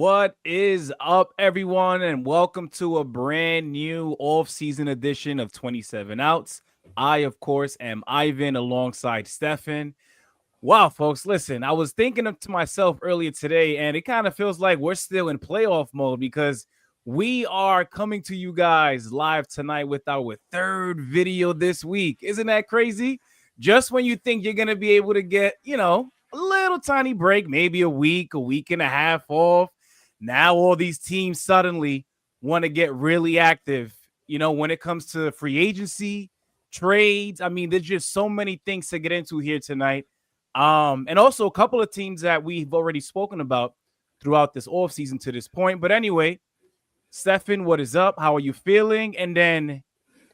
What is up, everyone, and welcome to a brand new off-season edition of 27 Outs. I, of course, am Ivan alongside Stefan. Wow, folks, listen, I was thinking to myself earlier today, and it kind of feels like we're still in playoff mode because we are coming to you guys live tonight with our third video this week. Isn't that crazy? Just when you think you're going to be able to get, a little tiny break, maybe a week and a half off. Now all these teams suddenly want to get really active, when it comes to free agency, trades. I mean, there's just so many things to get into here tonight. And also a couple of teams that we've already spoken about throughout this offseason to this point. But anyway, Stefan, what is up? How are you feeling? And then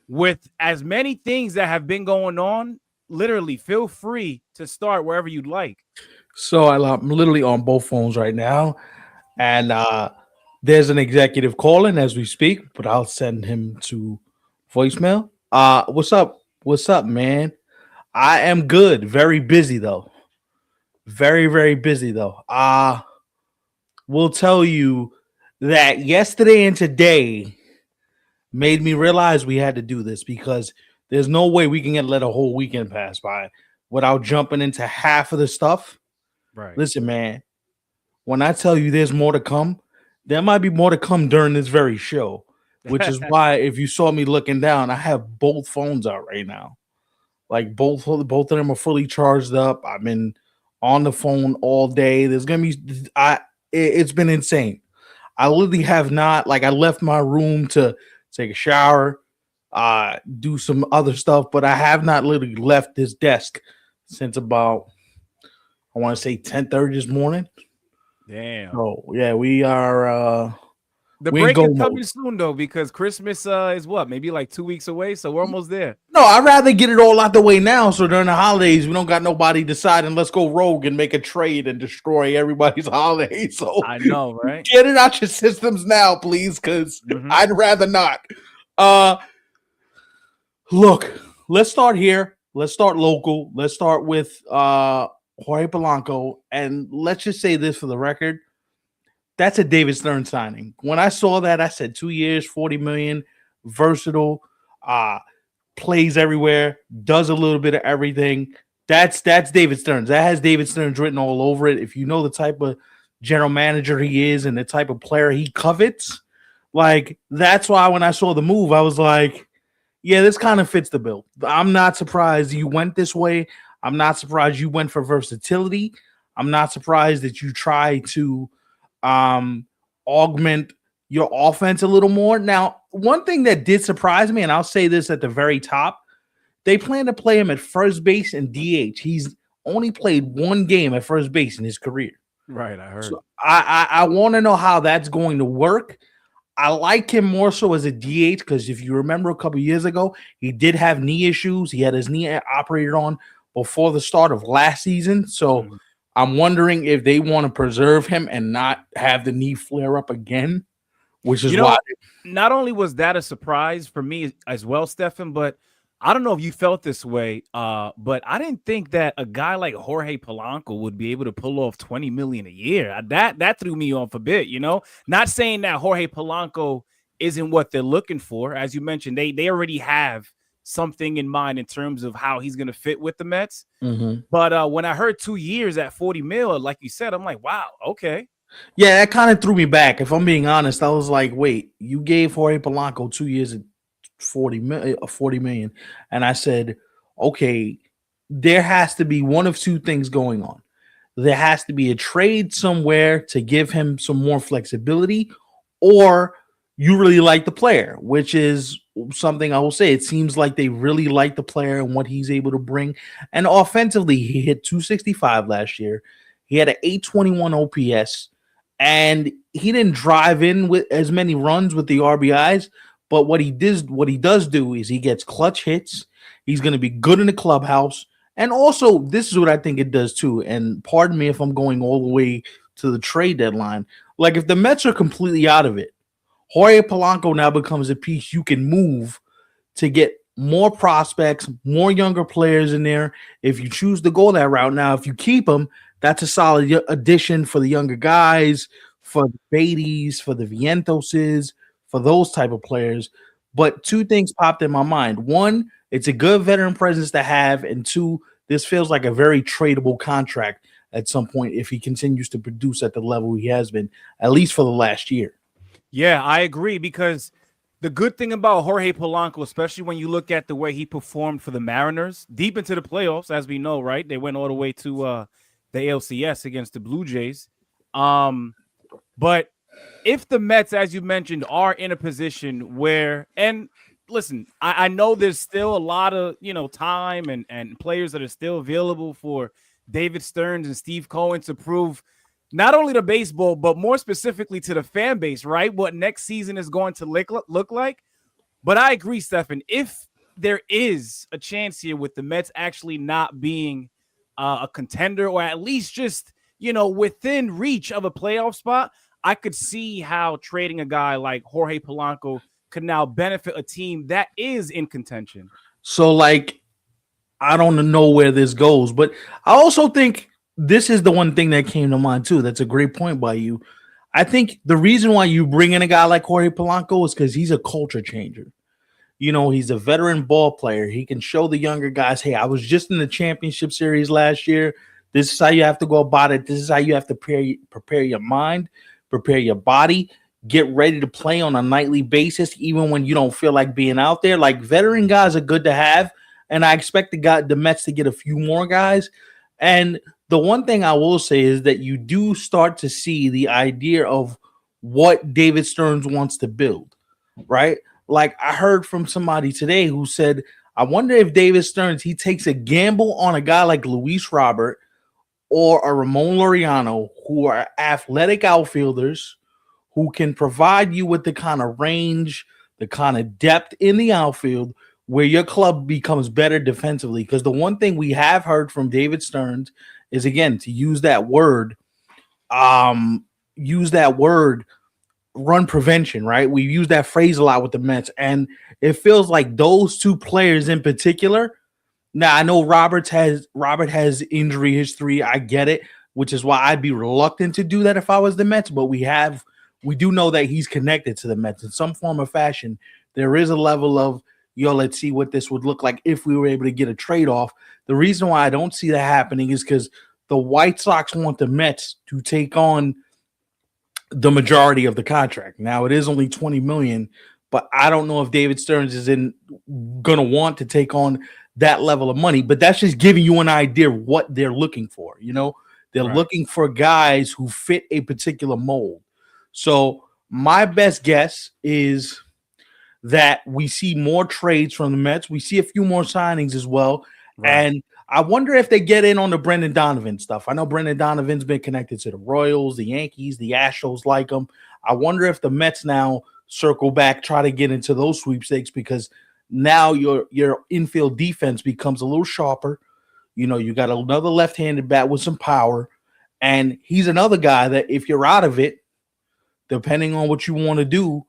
with as many things that have been going on, literally feel free to start wherever you'd like. So I'm literally on both phones right now. And there's an executive calling as we speak, but I'll send him to voicemail. What's up? What's up, man? I am good. Very busy though. Very, very busy though. Will tell you that yesterday and today made me realize we had to do this because there's no way we can let a whole weekend pass by without jumping into half of the stuff. Right. Listen, man. When I tell you there's more to come, there might be more to come during this very show, which is why if you saw me looking down, I have both phones out right now. Like both of them are fully charged up. I've been on the phone all day. There's gonna be it's been insane. I literally have not I left my room to take a shower, do some other stuff, but I have not literally left this desk since about I want to say 10:30 this morning. Damn. Oh yeah, we are. The break is coming soon though, because Christmas is what, maybe like 2 weeks away, so we're almost there. No, I'd rather get it all out the way now, so during the holidays we don't got nobody deciding let's go rogue and make a trade and destroy everybody's holiday. So I know, right? Get it out your systems now, please, because I'd rather not. Look, let's start here. Let's start local. Let's start with Jorge Polanco, and let's just say this for the record. That's a David Stern signing. When I saw that, I said 2 years, $40 million, versatile, plays everywhere, does a little bit of everything. That's David Stearns. That has David Stearns written all over it. If you know the type of general manager he is and the type of player he covets, that's why when I saw the move, I was like, yeah, this kind of fits the bill. I'm not surprised you went this way. I'm not surprised you went for versatility. I'm not surprised that you try to augment your offense a little more. Now, one thing that did surprise me, and I'll say this at the very top, they plan to play him at first base and DH. He's only played one game at first base in his career. Right, I heard. So I want to know how that's going to work. I like him more so as a DH because if you remember a couple years ago, he did have knee issues. He had his knee operated on before the start of last season. So I'm wondering if they want to preserve him and not have the knee flare up again, which is why. Not only was that a surprise for me as well, Stefan, but I don't know if you felt this way, but I didn't think that a guy like Jorge Polanco would be able to pull off $20 million a year. That threw me off a bit, Not saying that Jorge Polanco isn't what they're looking for. As you mentioned, they already have something in mind in terms of how he's going to fit with the Mets. But when I heard 2 years at 40 mil, like you said, I'm like, wow, okay. Yeah, that kind of threw me back. If I'm being honest, I was like, wait, you gave Jorge Polanco 2 years at 40 million. And I said, okay, there has to be one of two things going on. There has to be a trade somewhere to give him some more flexibility, or you really like the player, which is something I will say. It seems like they really like the player and what he's able to bring. And offensively, he hit 265 last year. He had an 821 OPS, and he didn't drive in with as many runs with the RBIs. But what he does do is he gets clutch hits. He's going to be good in the clubhouse. And also, this is what I think it does too. And pardon me if I'm going all the way to the trade deadline. Like if the Mets are completely out of it, Jorge Polanco now becomes a piece you can move to get more prospects, more younger players in there. If you choose to go that route. Now, if you keep him, that's a solid addition for the younger guys, for the Beatties, for the Vientoses, for those type of players. But two things popped in my mind. One, it's a good veteran presence to have, and two, this feels like a very tradable contract at some point if he continues to produce at the level he has been, at least for the last year. Yeah, I agree because the good thing about Jorge Polanco, especially when you look at the way he performed for the Mariners deep into the playoffs, as we know, right? They went all the way to the ALCS against the Blue Jays. But if the Mets, as you mentioned, are in a position where, and listen, I know there's still a lot of time and players that are still available for David Stearns and Steve Cohen to prove not only to baseball, but more specifically to the fan base, right? What next season is going to look like. But I agree, Stefan. If there is a chance here with the Mets actually not being a contender, or at least just within reach of a playoff spot, I could see how trading a guy like Jorge Polanco could now benefit a team that is in contention. So, like, I don't know where this goes, but I also think this is the one thing that came to mind too. That's a great point by you. I think the reason why you bring in a guy like Jorge Polanco is because he's a culture changer. He's a veteran ball player. He can show the younger guys, hey, I was just in the championship series last year. This is how you have to go about it. This is how you have to prepare your mind, prepare your body, get ready to play on a nightly basis, even when you don't feel like being out there. Like, veteran guys are good to have, and I expect the Mets to get a few more guys. And the one thing I will say is that you do start to see the idea of what David Stearns wants to build, right? Like, I heard from somebody today who said, I wonder if David Stearns, he takes a gamble on a guy like Luis Robert or a Ramon Laureano, who are athletic outfielders who can provide you with the kind of range, the kind of depth in the outfield where your club becomes better defensively. Because the one thing we have heard from David Stearns is, again, to use that word, run prevention, right? We use that phrase a lot with the Mets, and it feels like those two players in particular. Now, I know Robert has injury history. I get it, which is why I'd be reluctant to do that if I was the Mets. But we do know that he's connected to the Mets in some form or fashion. There is a level of, let's see what this would look like if we were able to get a trade off. The reason why I don't see that happening is because the White Sox want the Mets to take on the majority of the contract. Now, it is only $20 million, but I don't know if David Stearns is gonna want to take on that level of money. But that's just giving you an idea of what they're looking for. They're Right. looking for guys who fit a particular mold. So my best guess is that we see more trades from the Mets. We see a few more signings as well. Right. And I wonder if they get in on the Brendan Donovan stuff. I know Brendan Donovan's been connected to the Royals, the Yankees, the Astros like him. I wonder if the Mets now circle back, try to get into those sweepstakes, because now your infield defense becomes a little sharper. You got another left-handed bat with some power, and he's another guy that if you're out of it, depending on what you want to do,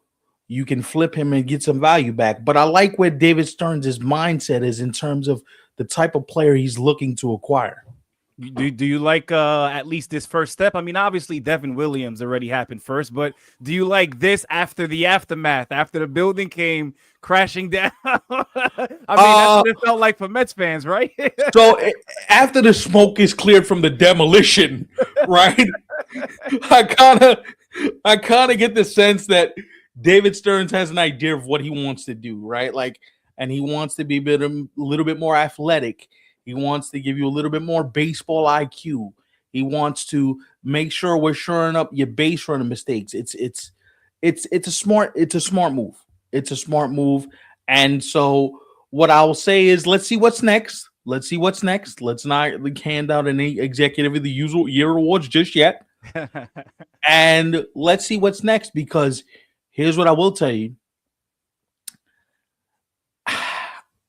you can flip him and get some value back. But I like where David Stearns' mindset is in terms of the type of player he's looking to acquire. Do you like at least this first step? I mean, obviously Devin Williams already happened first, but do you like this after the aftermath, after the building came crashing down? I mean, that's what it felt like for Mets fans, right? So after the smoke is cleared from the demolition, right? I kind of get the sense that David Stearns has an idea of what he wants to do, right? Like, and he wants to be a little bit more athletic. He wants to give you a little bit more baseball IQ. He wants to make sure we're shoring up your base running mistakes. It's a smart move. It's a smart move. And so what I will say is, let's see what's next. Let's not hand out any executive of the usual year awards just yet. And let's see what's next, because here's what I will tell you.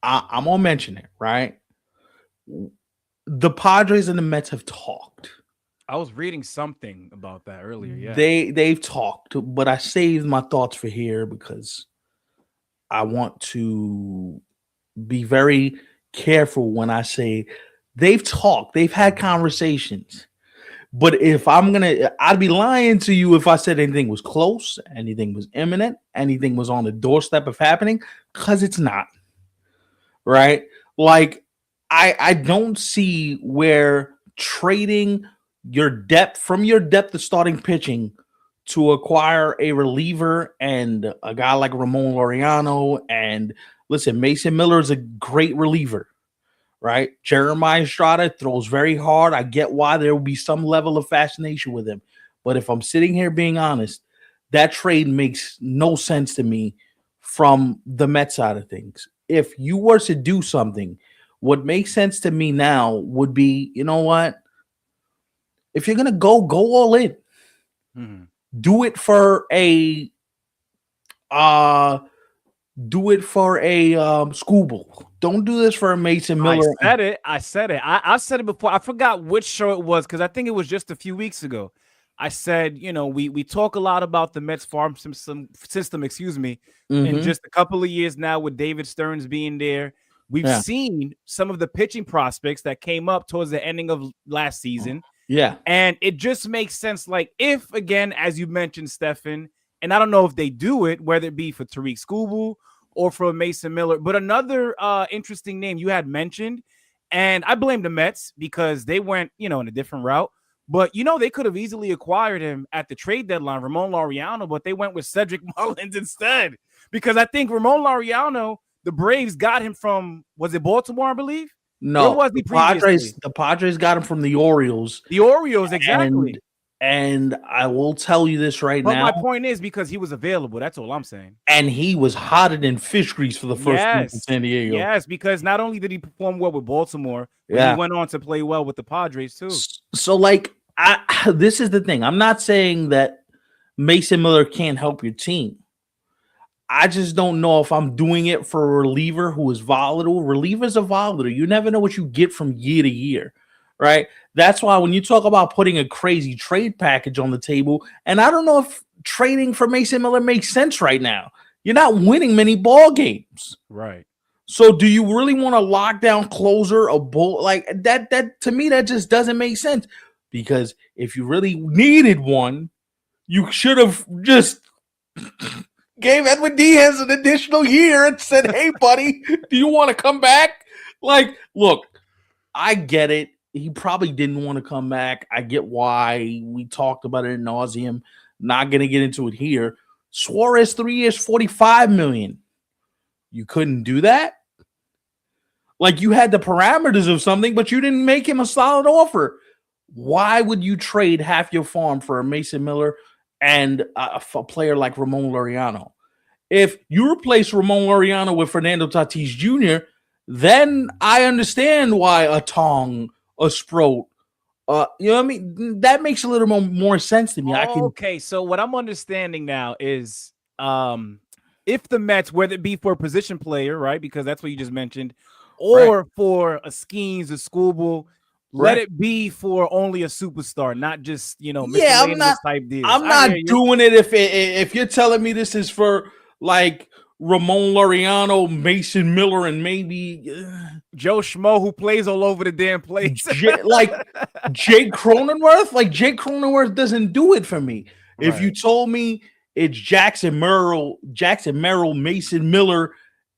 I'm gonna mention it, right? The Padres and the Mets have talked. I was reading something about that earlier. Yeah, They've talked, but I saved my thoughts for here because I want to be very careful when I say they've talked. They've had conversations, But if I'd be lying to you if I said anything was close, anything was imminent, anything was on the doorstep of happening, because it's not. Right? Like, I don't see where trading your depth of starting pitching to acquire a reliever and a guy like Ramon Laureano. And listen, Mason Miller is a great reliever, right? Jeremiah Estrada throws very hard. I get why there will be some level of fascination with him. But if I'm sitting here being honest, that trade makes no sense to me from the Mets side of things. If you were to do something, what makes sense to me now would be, you know what? If you're gonna go all in. Mhm. Do it for a uh schoolboy. Don't do this for a Mason I Miller. said it. I said it. I said it before. I forgot which show it was because I think it was just a few weeks ago. I said, we talk a lot about the Mets system, excuse me, in Mm-hmm. just a couple of years now with David Stearns being there. We've Yeah. seen some of the pitching prospects that came up towards the ending of last season. Yeah. And it just makes sense. Like, if, again, as you mentioned, Stefan, and I don't know if they do it, whether it be for Tariq Skubal or for Mason Miller, but another interesting name you had mentioned, and I blame the Mets because they went, in a different route. But, they could have easily acquired him at the trade deadline, Ramon Laureano, but they went with Cedric Mullins instead. Because I think Ramon Laureano, the Braves got him from, was it Baltimore, I believe? Where No, was he previously? The Padres got him from the Orioles, The Orioles, and exactly. I will tell you this right But now, my point is because he was available. That's all I'm saying. and he was hotter than fish grease for the first month in Yes. San Diego. Yes, because not only did he perform well with Baltimore, but he Yeah. went on to play well with the Padres too. So like this is the thing. I'm not saying that Mason Miller can't help your team. I just don't know if I'm doing it for a reliever who is volatile. Relievers are volatile. You never know what you get from year to year, right? That's why when you talk about putting a crazy trade package on the table, and I don't know if trading for Mason Miller makes sense right now. You're not winning many ball games. Right. So do you really want to lock down closer a bull like that? That to me, that just doesn't make sense. Because if you really needed one, you should have just gave Edwin Diaz an additional year and said, "Hey, buddy, do you want to come back?" Like, look, I get it. He probably didn't want to come back. I get why. We talked about it in nauseum. Not gonna get into it here. Suarez 3 years, 45 million. You couldn't do that. Like you had the parameters of something, but you didn't make him a solid offer. Why would you trade half your farm for a Mason Miller and a player like Ramon Laureano? If you replace Ramon Laureano with Fernando Tatis Jr., then I understand why a Tong, a Sproat, you know what I mean? That makes a little more sense to me. I can Okay, so what I'm understanding now is if the Mets, whether it be for a position player, right? Because that's what you just mentioned, right, or for a Skeens, a Schoolboy, let right. it be for only a superstar, not just Yeah, miscellaneous type deals. I'm I hear not you. doing it if you're telling me this is for like Ramon Laureano, Mason Miller, and maybe Joe Schmo, who plays all over the damn place. Like Jake Cronenworth. Like Jake Cronenworth doesn't do it for me. If you Right. told me it's Jackson Merrill, Mason Miller,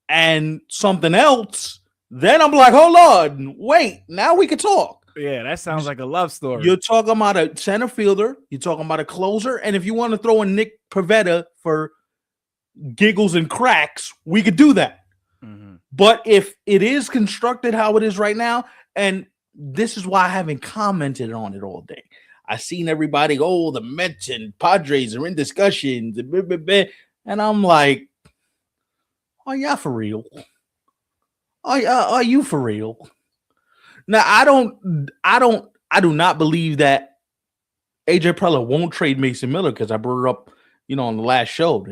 and something else, then I'm like, hold on, wait, now we can talk. Yeah, that sounds like a love You're story. talking about a center fielder. You're talking about a closer. And if you want to throw in Nick Pivetta for giggles and cracks, we could do that. Mm-hmm. But if it is constructed how it is right now, and this is why I haven't commented on it all day. I've seen everybody, oh, the Mets and Padres are in discussions, and, blah, blah, blah. And I'm like, are y'all for real? Are you for real? Now, I do not believe that AJ Preller won't trade Mason Miller because I brought it up, on the last show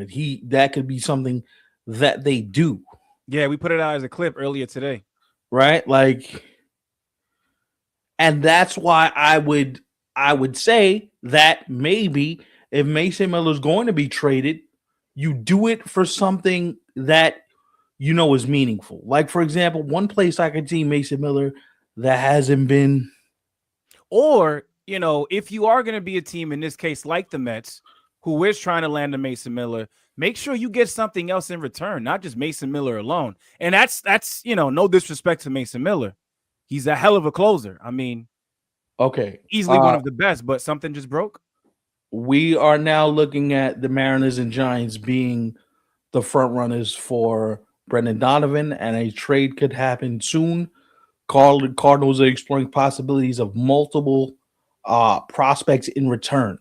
that could be something that they do, Yeah, we put it out as a clip earlier today. right? Like, and that's why I would say that maybe if Mason Miller is going to be traded, you do it for something that is meaningful. Like for example, one place I could see Mason Miller that hasn't been. Or, if you are going to be a team in this case like the Mets, who is trying to land a Mason Miller, make sure you get something else in return, not just Mason Miller alone. And that's no disrespect to Mason Miller. He's a hell of a closer. I mean, Okay. easily one of the best, but something just broke. We are now looking at the Mariners and Giants being the front runners for Brendan Donovan, and a trade could happen soon. Cardinals are exploring possibilities of multiple prospects in return.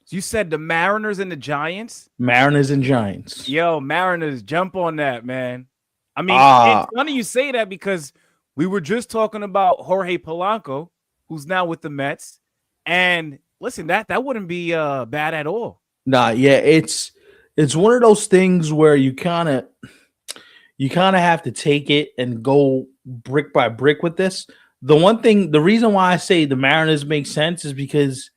So you said the Mariners and the Giants? Mariners and Giants. Yo, Mariners, jump on that, man. I mean, it's funny you say that because we were just talking about Jorge Polanco, who's now with the Mets. And listen, that wouldn't be bad at all. Nah, yeah, it's one of those things where you kind of have to take it and go brick by brick with this. The reason why I say the Mariners make sense is because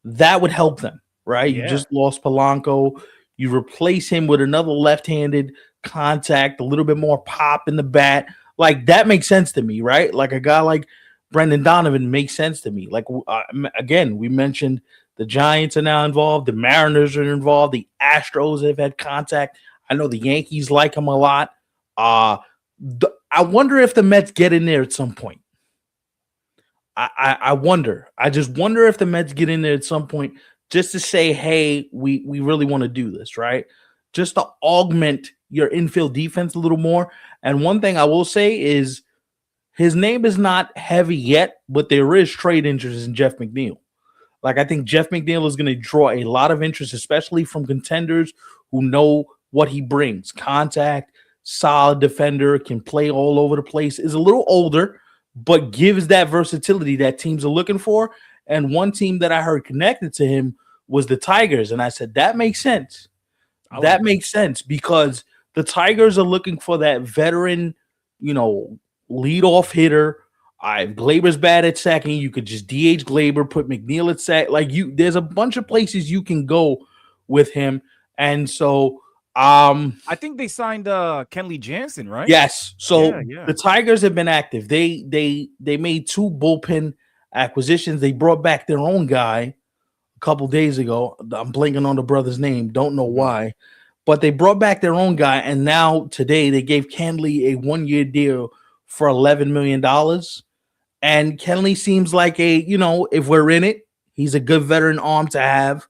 that would help them, right? Yeah. You just lost Polanco. You replace him with another left-handed contact, a little bit more pop in the bat. Like, that makes sense to me, right? Like, a guy like Brendan Donovan makes sense to me. Like, again, we mentioned the Giants are now involved. The Mariners are involved. The Astros have had contact. I know the Yankees like him a lot. I wonder if the Mets get in there at some point. I wonder. I just wonder if the Mets get in there at some point just to say, hey, we really want to do this, right? Just to augment your infield defense a little more. And one thing I will say is his name is not heavy yet, but there is trade interest in Jeff McNeil. Like, I think Jeff McNeil is going to draw a lot of interest, especially from contenders who know what he brings. Contact, solid defender, can play all over the place, is a little older, but gives that versatility that teams are looking for. And one team that I heard connected to him was the Tigers. And I said, that makes sense. That makes sense because the Tigers are looking for that veteran, leadoff hitter. Glaber's bad at second. You could just DH Glaber, put McNeil at second. There's a bunch of places you can go with him. And so I think they signed Kenley Jansen, right? Yes. So yeah. The Tigers have been active. They made 2 bullpen acquisitions. They brought back their own guy a couple days ago. I'm blanking on the brother's name. Don't know why. But they brought back their own guy, and now today they gave Kenley a 1-year deal for $11 million. And Kenley seems like if we're in it, he's a good veteran arm to have.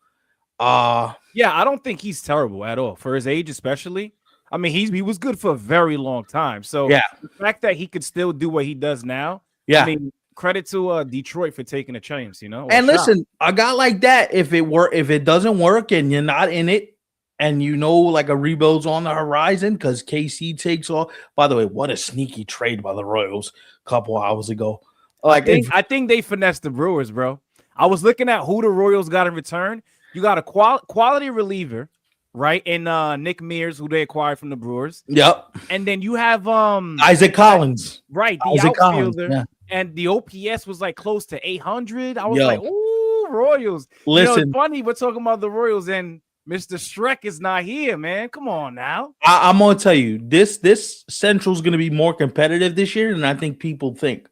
Yeah, I don't think he's terrible at all for his age, especially. I mean, he was good for a very long time. So yeah, the fact that he could still do what he does now, yeah. I mean, credit to Detroit for taking a chance, And listen, a guy like that, if it doesn't work and you're not in it, and like a rebuild's on the horizon because KC takes off. By the way, what a sneaky trade by the Royals a couple hours ago. I think they finessed the Brewers, bro. I was looking at who the Royals got in return. You got a quality reliever, right? In Nick Mears, who they acquired from the Brewers. Yep. And then you have Isaac Collins. Right, the Isaac outfielder. Collins, yeah. And the OPS was like close to 800. I was like, ooh, Royals. Listen, it's funny we're talking about the Royals and Mr. Streck is not here, man. Come on now. I'm gonna tell you, this Central's gonna be more competitive this year than I think people think.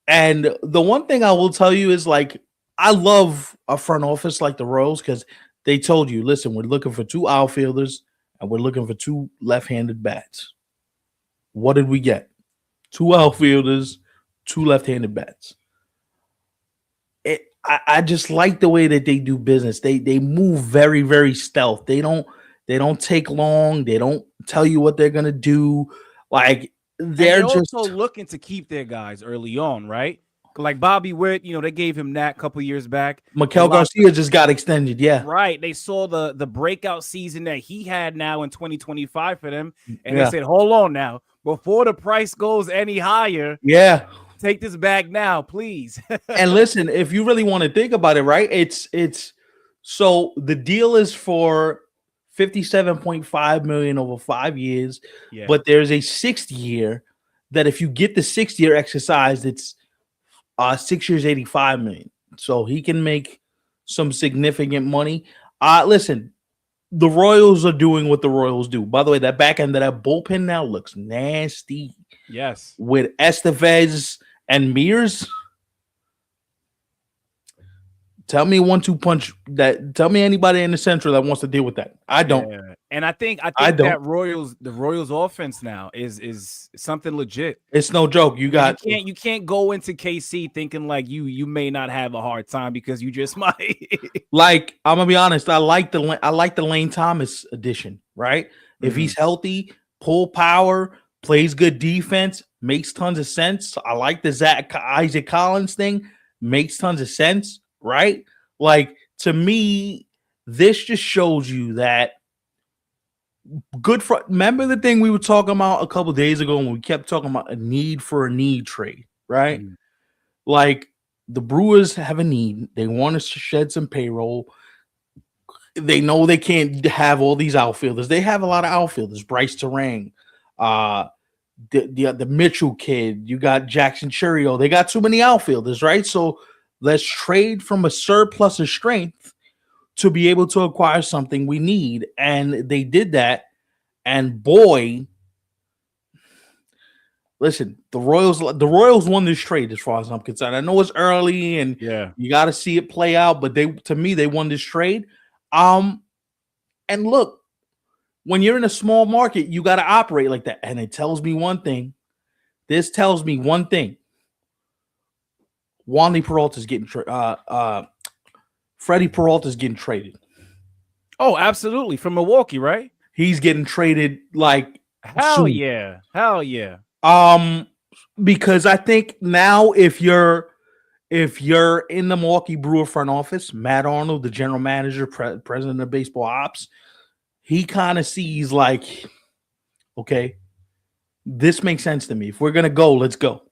And the one thing I will tell you is, like, I love a front office like the Royals because they told you, listen, we're looking for 2 outfielders and we're looking for 2 left-handed bats. What did we get? 2 outfielders, 2 left-handed bats. I just like the way that they do business. They move very, very stealth. They don't take long. They don't tell you what they're gonna do. Like, they're just also looking to keep their guys early on, right? Like Bobby Witt, they gave him that a couple years back. Miguel Garcia just got extended, yeah. Right. They saw the breakout season that he had now in 2025 for them, and they said, hold on now. Before the price goes any higher, take this back now, please. And listen, if you really want to think about it, right? It's so the deal is for $57.5 million over 5 years, but there's a 6th year that if you get the 6th year exercised, it's 6 years, $85 million. So he can make some significant money. Listen, the Royals are doing what the Royals do. By the way, that back end of that bullpen now looks nasty. Yes. With Estevez and Mears. Tell me 1-2 punch that. Tell me anybody in the Central that wants to deal with that. I don't. Yeah, and I I think don't. that the Royals offense now is something legit. It's no joke. You Like got you can't go into KC thinking like you may not have a hard time because you just might. like I'm gonna be honest. I like the Lane Thomas addition. Right, if Mhm. he's healthy, pull power, plays good defense, makes tons of sense. I like the Isaac Collins thing. Makes tons of sense. Right, like to me, this just shows you that good for. Remember the thing we were talking about a couple days ago when we kept talking about a need for a need trade, right? Mhm. Like the Brewers have a need. They want to shed some payroll. They know they can't have all these outfielders. They have a lot of outfielders. Bryce Terang, uh, the Mitchell kid. You got Jackson Churio. They got too many outfielders, right? So let's trade from a surplus of strength to be able to acquire something we need. And they did that. And boy, listen, the Royals won this trade as far as I'm concerned. I know it's early and Yeah. you got to see it play out, but to me they won this trade. And look, when you're in a small market, you got to operate like that. And it tells me one thing. This tells me one thing. Wandy Peralta's getting Freddie Peralta's getting traded. Oh, absolutely. From Milwaukee, right? He's getting traded like Hell soon. yeah. Hell yeah. Because I think now if you're in the Milwaukee Brewer front office, Matt Arnold, the general manager, president of baseball ops, he kind of sees like, okay, this makes sense to me. If we're gonna go, let's go.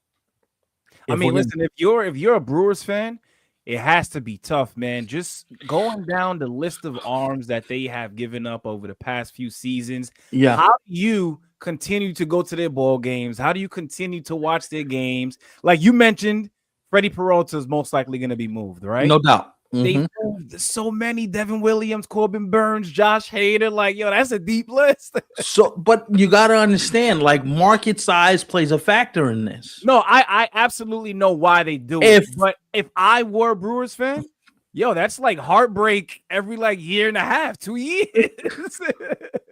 I mean, listen, if you're a Brewers fan, it has to be tough, man. Just going down the list of arms that they have given up over the past few seasons. Yeah. How do you continue to go to their ball games? How do you continue to watch their games? Like you mentioned, Freddie Peralta is most likely going to be moved, right? No doubt. They moved so many: Devin Williams, Corbin Burns, Josh Hader. Like, yo, that's a deep list. So, but you got to understand, like market size plays a factor in this. No, I absolutely know why they do it. But if I were a Brewers fan, yo, that's like heartbreak every like year and a half, 2 years.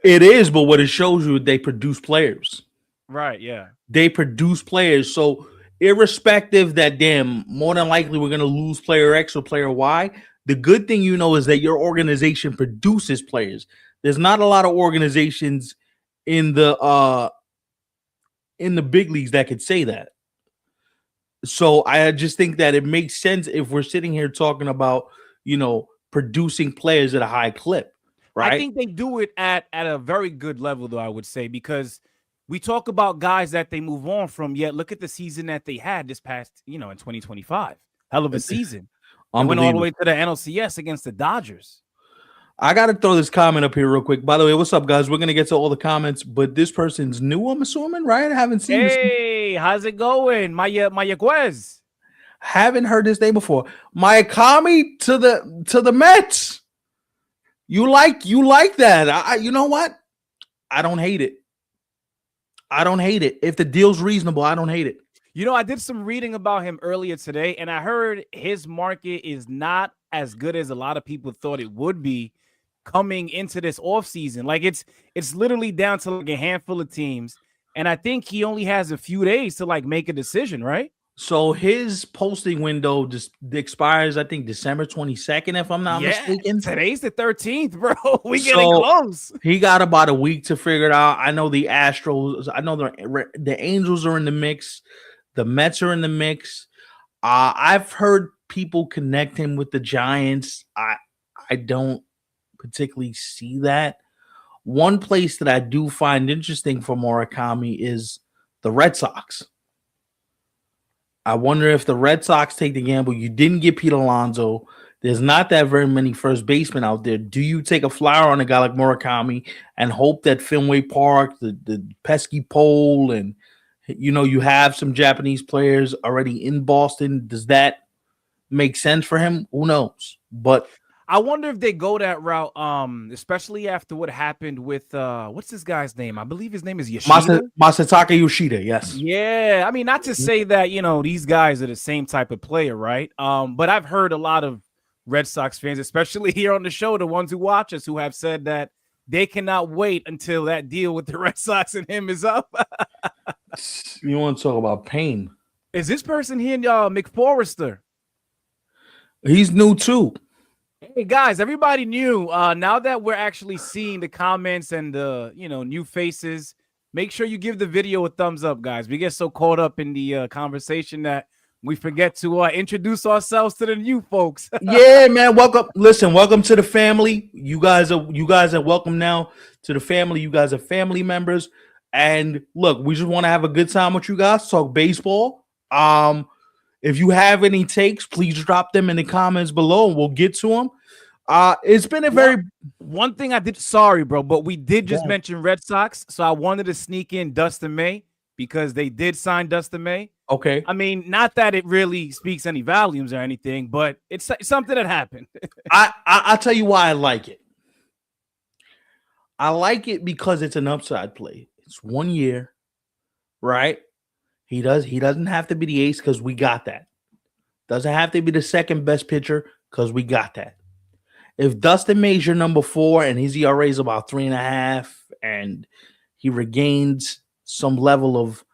It is, but what it shows you, they produce players. Right, yeah. They produce players. So irrespective that damn, more than likely we're gonna lose player X or player Y. The good thing is that your organization produces players. There's not a lot of organizations in the big leagues that could say that. So I just think that it makes sense if we're sitting here talking about, producing players at a high clip, right? I think they do it at a very good level, though, I would say, because we talk about guys that they move on from, yet look at the season that they had this past, in 2025. Hell of a season. They went all the way to the NLCS against the Dodgers. I got to throw this comment up here real quick. By the way, what's up, guys? We're going to get to all the comments, but this person's new, I'm assuming, right? I haven't seen this. Hey, how's it going? Maya Quez. Haven't heard this name before. Miakami to the Mets. You like that. You know what? I don't hate it. If the deal's reasonable, I don't hate it. I did some reading about him earlier today, and I heard his market is not as good as a lot of people thought it would be coming into this offseason. Like it's literally down to like a handful of teams, and I think he only has a few days to like make a decision, right? So his posting window just expires, I think, December 22nd, if I'm not mistaken. Today's the 13th, bro. We getting close. He got about a week to figure it out. I know the Astros, I know the Angels are in the mix. The Mets are in the mix. I've heard people connect him with the Giants. I don't particularly see that. One place that I do find interesting for Murakami is the Red Sox. I wonder if the Red Sox take the gamble. You didn't get Pete Alonso. There's not that very many first basemen out there. Do you take a flyer on a guy like Murakami and hope that Fenway Park, the pesky pole, and you have some Japanese players already in Boston? Does that make sense for him? Who knows? But I wonder if they go that route, especially after what happened with what's this guy's name? I believe his name is Yoshida. Masataka Yoshida, yes. Yeah, I mean, not to say that these guys are the same type of player, right? But I've heard a lot of Red Sox fans, especially here on the show, the ones who watch us, who have said that they cannot wait until that deal with the Red Sox and him is up. You want to talk about pain? Is this person here, McForrester? He's new too. Hey guys, everybody new. Now that we're actually seeing the comments and the new faces, make sure you give the video a thumbs up, guys. We get so caught up in the conversation that we forget to introduce ourselves to the new folks. Yeah, man. Welcome. Listen, welcome to the family. You guys are welcome now to the family. You guys are family members. And look, we just want to have a good time with you guys. Talk baseball. If you have any takes, please drop them in the comments below, and we'll get to them. It's been a very one thing I did. Sorry, bro, but we did just mention Red Sox, so I wanted to sneak in Dustin May because they did sign Dustin May. Okay. I mean, not that it really speaks any volumes or anything, but it's something that happened. I'll tell you why I like it. I like it because it's an upside play. It's 1 year, right? He doesn't have to be the ace because we got that. Doesn't have to be the second best pitcher because we got that. If Dustin May's your number 4 and his ERA is about 3.5 and he regains some level of,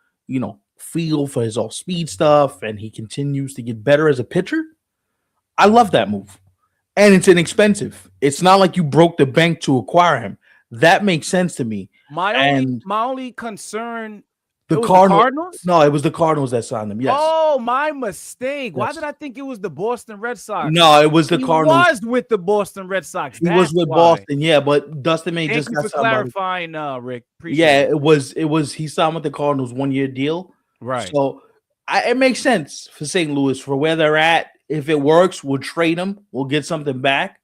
feel for his off-speed stuff and he continues to get better as a pitcher, I love that move. And it's inexpensive. It's not like you broke the bank to acquire him. That makes sense to me. My only concern. The Cardinals? No, it was the Cardinals that signed him. Yes. Oh, my mistake. Yes. Why did I think it was the Boston Red Sox? No, it was the Cardinals. He was with the Boston Red Sox. He was with Boston, yeah. But Dustin May just got signed. Thank you for clarifying, Rick. Appreciate it. It was. He signed with the Cardinals 1 year deal. Right. So it makes sense for St. Louis for where they're at. If it works, we'll trade him. We'll get something back.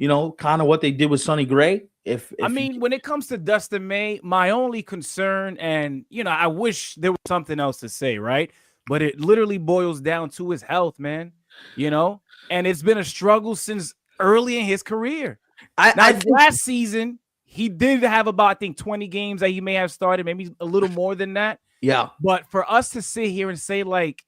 Kind of what they did with Sonny Gray. When it comes to Dustin May, my only concern, and I wish there was something else to say, right? But it literally boils down to his health, man. And it's been a struggle since early in his career. Last season, he did have about, I think, 20 games that he may have started, maybe a little more than that. Yeah. But for us to sit here and say, like,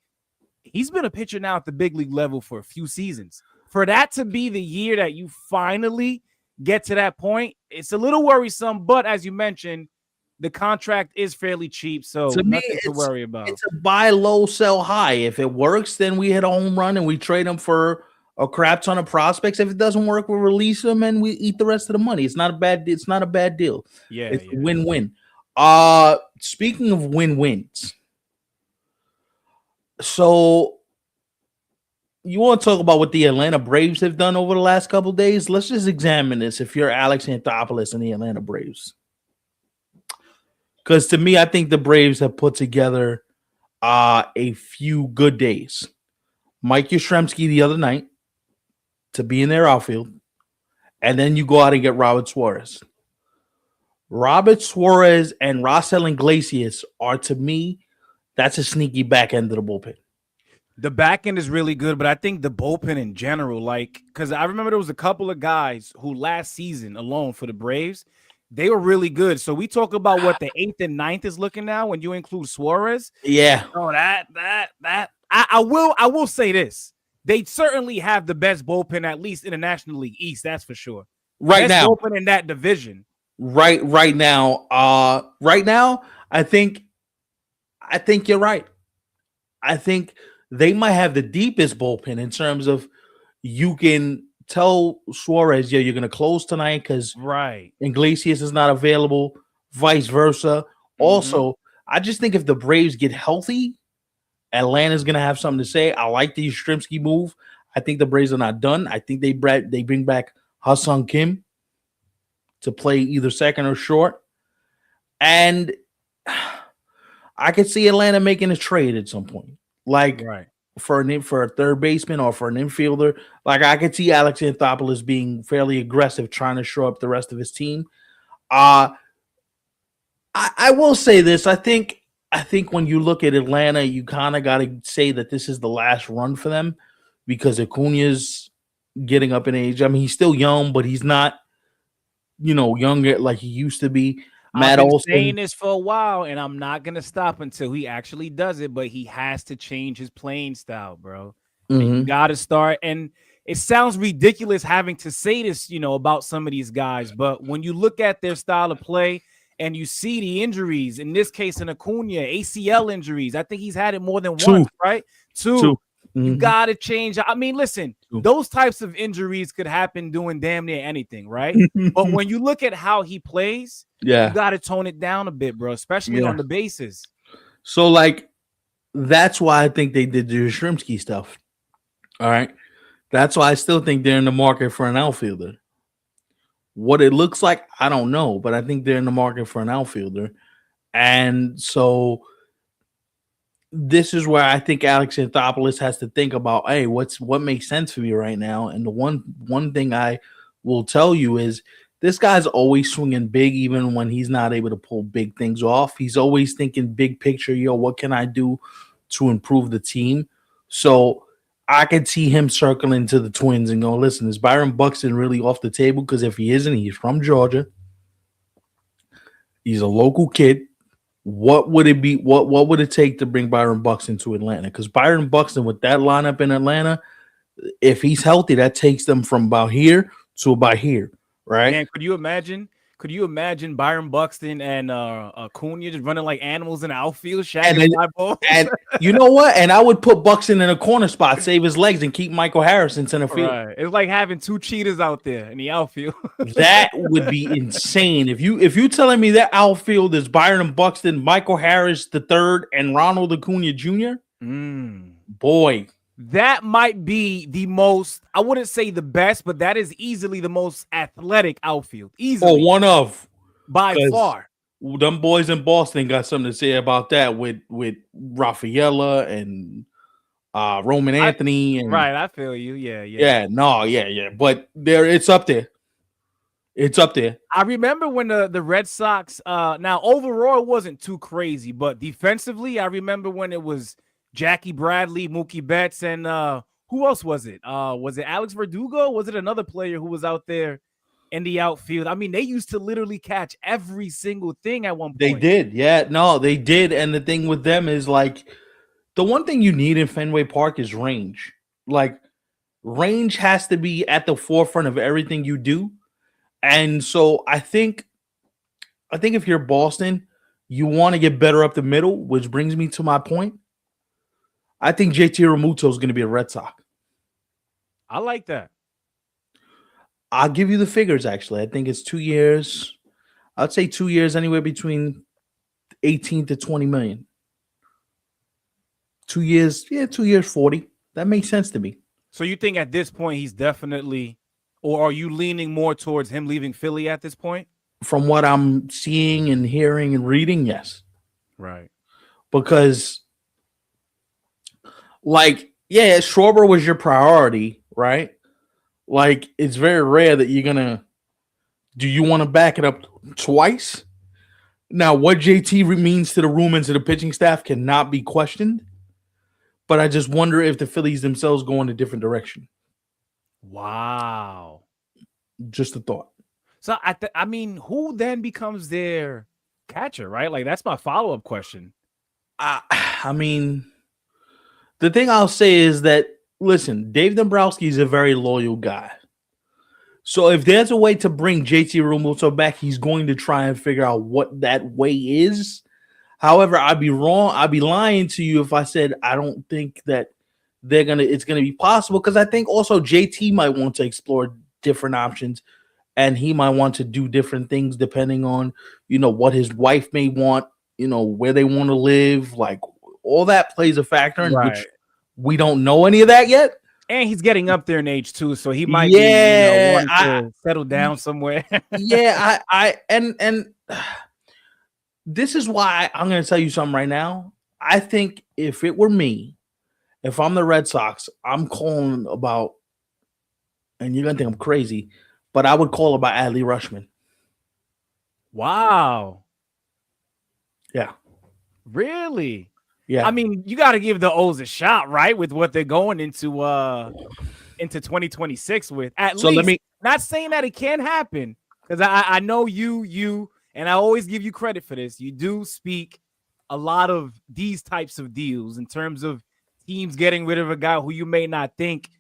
he's been a pitcher now at the big league level for a few seasons. For that to be the year that you finally get to that point, it's a little worrisome, but as you mentioned, the contract is fairly cheap, so nothing to worry about. It's a buy low, sell high. If it works, then we hit a home run and we trade him for a crap ton of prospects. If it doesn't work, we'll release him and we eat the rest of the money. It's not a bad deal. Yeah, it's a win-win. Speaking of win-wins, so you want to talk about what the Atlanta Braves have done over the last couple of days? Let's just examine this if you're Alex Anthopoulos and the Atlanta Braves. Because to me, I think the Braves have put together a few good days. Mike Yastrzemski the other night to be in their outfield. And then you go out and get Robert Suarez. Robert Suarez and Raisel Iglesias are, to me, that's a sneaky back end of the bullpen. The back end is really good, but I think the bullpen in general, because I remember there was a couple of guys who last season alone for the Braves, they were really good. So we talk about what the 8th and 9th is looking now when you include Suarez. Yeah. Oh, I will say this. They certainly have the best bullpen, at least in the National League East, that's for sure. Best bullpen in that division. Right now, I think you're right. I think they might have the deepest bullpen in terms of you can tell Suarez, you're going to close tonight because Iglesias is not available, vice versa. Mm-hmm. Also, I just think if the Braves get healthy, Atlanta's going to have something to say. I like the Yastrzemski move. I think the Braves are not done. I think they bring back Ha-Seong Kim to play either second or short. And I could see Atlanta making a trade at some point. For a third baseman or for an infielder. I could see Alex Anthopoulos being fairly aggressive, trying to shore up the rest of his team. I will say this. I think when you look at Atlanta, you kind of got to say that this is the last run for them because Acuna's getting up in age. I mean, he's still young, but he's not, younger like he used to be. Matt I've been saying this for a while, and I'm not going to stop until he actually does it, but he has to change his playing style, bro. Mm-hmm. You got to start. And it sounds ridiculous having to say this, about some of these guys, but when you look at their style of play and you see the injuries, in this case, in Acuna, ACL injuries, I think he's had it more than Two, once, right? two. Two. You Mhm. got to change. I mean, listen, Two. those types of injuries could happen doing damn near anything, right? But when you look at how he plays, you Yeah, got to tone it down a bit, bro, especially yeah. on the bases. So like that's why I think they did the Yastrzemski stuff. All right. That's why I still think they're in the market for an outfielder. What it looks like, I don't know, but I think they're in the market for an outfielder. And so this is where I think Alex Anthopoulos has to think about, hey, what makes sense for me right now? And the one thing I will tell you is this guy's always swinging big, even when he's not able to pull big things off. He's always thinking big picture. Yo, what can I do to improve the team? So I could see him circling to the Twins and go, listen, is Byron Buxton really off the table? Because if he isn't, he's from Georgia. He's a local kid. What would it be? What would it take to bring Byron Buxton to Atlanta? Because Byron Buxton with that lineup in Atlanta, if he's healthy, that takes them from about here to about here, right? Man, could you imagine? Could you imagine Byron Buxton and Acuna just running like animals in the outfield, And shagging fly balls? and you know what? And I would put Buxton in a corner spot, save his legs, and keep Michael Harris in center field. Right. It's like having two cheetahs out there in the outfield. That would be insane. If you telling me that outfield is Byron Buxton, Michael Harris the third, and Ronald Acuna Jr. Boy, That might be the most, I wouldn't say the best, but that is easily the most athletic outfield. Easily. one of By far. them boys in Boston got something to say about that with Rafaela and Roman Anthony and Right, I feel you. Yeah. yeah. But it's up there. It's up there. I remember when the Red Sox, now overall it wasn't too crazy, but defensively, I remember when it was Jackie Bradley, Mookie Betts, and who else was it? Was it Alex Verdugo? Was it another player who was out there in the outfield? I mean, they used to literally catch every single thing at one point. They did, yeah. No, they did. And the thing with them is like the one thing you need in Fenway Park is range. Like range has to be at the forefront of everything you do. And so I think if you're Boston, you want to get better up the middle, which brings me to my point. I think JT Realmuto is going to be a Red Sox. I like that. I'll give you the figures, actually. I think it's 2 years. I'd say 2 years, anywhere between 18 to 20 million. 2 years, 2 years, 40. That makes sense to me. So you think at this point he's definitely, or are you leaning more towards him leaving Philly at this point? From what I'm seeing and hearing and reading, yes. Right. Because, like, yeah, Schwarber was your priority, right? Like, it's very rare that you're going to, do you want to back it up twice? Now, what JT means to the room and to the pitching staff cannot be questioned. But I just wonder if the Phillies themselves go in a different direction. Wow. Just a thought. So, I mean, who then becomes their catcher, right? Like, that's my follow-up question. I mean, the thing I'll say is that, listen, Dave Dombrowski is a very loyal guy. So if there's a way to bring JT Realmuto back, he's going to try and figure out what that way is. However, I'd be wrong. I'd be lying to you if I said I don't think that it's gonna be possible, because I think also JT might want to explore different options, and he might want to do different things depending on, what his wife may want, where they want to live, like all that plays a factor in which we don't know any of that yet. And he's getting up there in age too, so he might be wanting to settle down somewhere. And this is why I'm going to tell you something right now. I think if it were me, if I'm the Red Sox, I'm calling about, and you're going to think I'm crazy, but I would call about Adley Rutschman. Wow. Yeah. Really? Yeah. I mean, you got to give the O's a shot, right? With what they're going into 2026 with. At least, not saying that it can't happen, because I know you, and I always give you credit for this. You do speak a lot of these types of deals in terms of teams getting rid of a guy who you may not think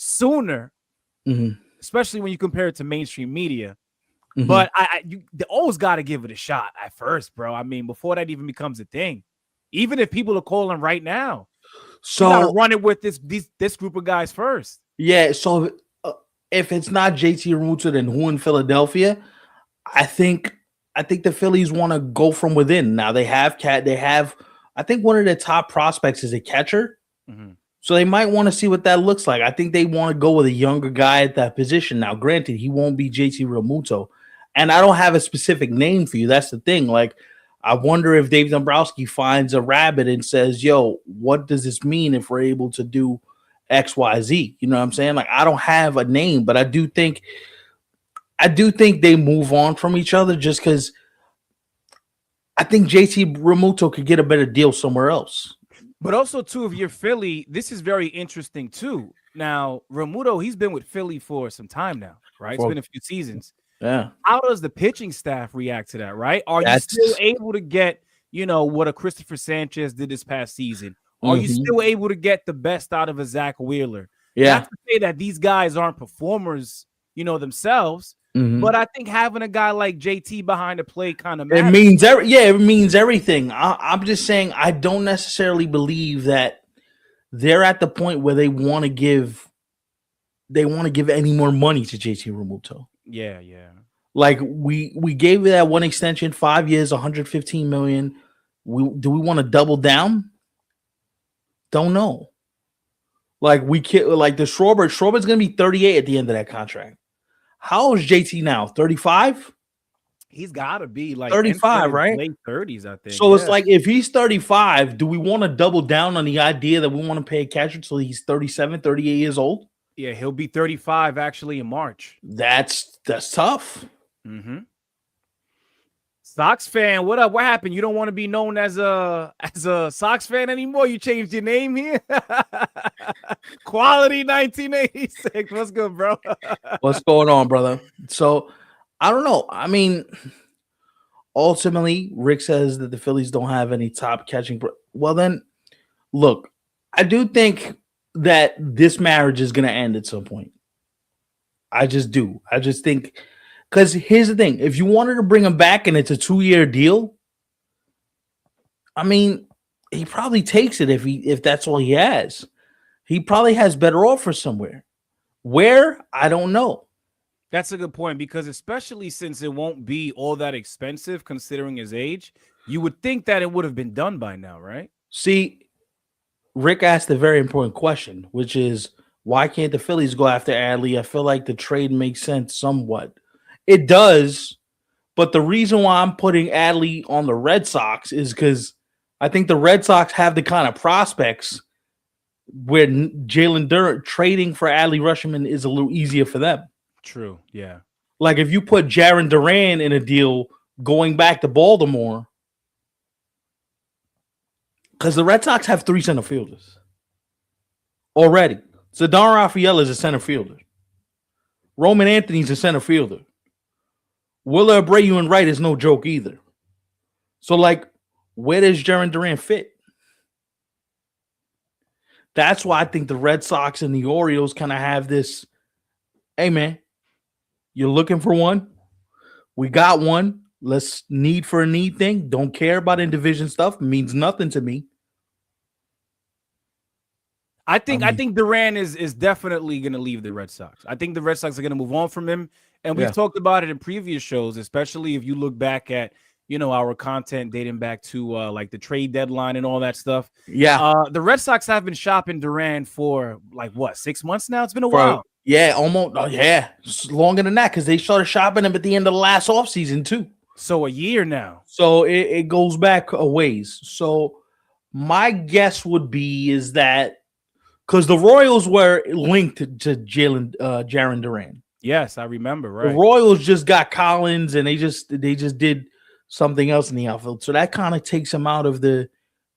sooner, Mhm. especially when you compare it to mainstream media. Mhm. But they always got to give it a shot at first, bro. I mean, before that even becomes a thing. Even if people are calling right now, you got to So run it with this group of guys first. yeah, so if it's not JT Realmuto, then who in Philadelphia? I think I think the Phillies want to go from within. Now they have I think one of their top prospects is a catcher. Mhm. So they might want to see what that looks like. I think they want to go with a younger guy at that position. Now, granted, he won't be JT Realmuto. And I don't have a specific name for you. That's the thing. Like, I wonder if Dave Dombrowski finds a rabbit and says, yo, what does this mean if we're able to do XYZ? You know what I'm saying? Like, I don't have a name, but I do think they move on from each other just because I think JT Realmuto could get a better deal somewhere else. But also, too, if you're Philly, this is very interesting, too. Now, Romuto, he's been with Philly for some time now, right? It's For, been a few seasons. yeah. How does the pitching staff react to that, right? Are you still That's able to get, what a Christopher Sanchez did this past season? Are you mhm. still able to get the best out of a Zach Wheeler? Not Yeah. to say that these guys aren't performers, themselves, Mhm. but I think having a guy like JT behind the plate kind of It matters. means it means everything. I'm just saying I don't necessarily believe that they're at the point where they want to give any more money to JT Realmuto. Yeah, yeah. Like we gave you that one extension, 5 years, 115 million. Do we want to double down? Don't know. Like we can like the Schwarber's gonna be 38 at the end of that contract. How old is JT now? 35? He's got to be like entering 35, his right? late 30s, I think. So it's Yeah. like if he's 35, do we want to double down on the idea that we want to pay a catcher till he's 37, 38 years old? Yeah, he'll be 35 actually in March. That's tough. Mm-hmm. Sox fan, what up? What happened? You don't want to be known as a Sox fan anymore? You changed your name here? Quality 1986. What's good, bro? What's going on, brother? So I don't know. I mean, ultimately, Rick says that the Phillies don't have any top catching. Well, then, look, I do think that this marriage is going to end at some point. I just do. I just think because here's the thing: if you wanted to bring him back and it's a 2-year deal, I mean, he probably takes it if that's all he has. He probably has better offers somewhere. Where I don't know. That's a good point because especially since it won't be all that expensive considering his age, you would think that it would have been done by now, right? See, Rick asked a very important question, which is why can't the Phillies go after Adley? I feel like the trade makes sense somewhat. It does, but the reason why I'm putting Adley on the Red Sox is because I think the Red Sox have the kind of prospects where Jalen Durant trading for Adley Rutschman is a little easier for them. True. Yeah. Like if you put Jaron Duran in a deal going back to Baltimore, because the Red Sox have 3 center fielders already. Cedar Rafael is a center fielder. Roman Anthony's a center fielder. Willa Abreu and Wright is no joke either. So, like, where does Jaron Duran fit? That's why I think the Red Sox and the Orioles kind of have this. Hey, man, you're looking for one? We got one. Let's need for a need thing. Don't care about in division stuff. It means nothing to me. I think Duran is definitely going to leave the Red Sox. I think the Red Sox are going to move on from him, and we've talked about it in previous shows, especially if you look back at our content dating back to like the trade deadline and all that stuff. Yeah, the Red Sox have been shopping Duran for like what 6 months now. It's been a while. Yeah, almost. Yeah, it's longer than that because they started shopping him at the end of the last offseason too. So a year now. So it goes back a ways. So my guess would be is that because the Royals were linked to Jaron Duran. Yes, I remember. Right. The Royals just got Collins, and they just did something else in the outfield. So that kind of takes him out of the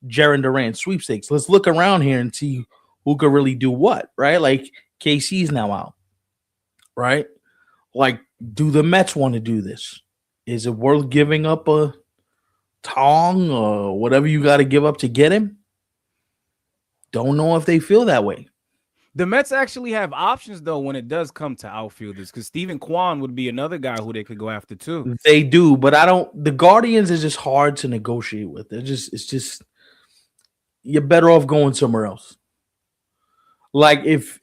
Jaron Duran sweepstakes. Let's look around here and see who could really do what, right? Like KC's now out, right? Like, do the Mets want to do this? Is it worth giving up a Tong or whatever you got to give up to get him? Don't know if they feel that way. The Mets actually have options though when it does come to outfielders, because Steven Kwan would be another guy who they could go after too. They do, but I don't. The Guardians is just hard to negotiate with. It's just you're better off going somewhere else. Like if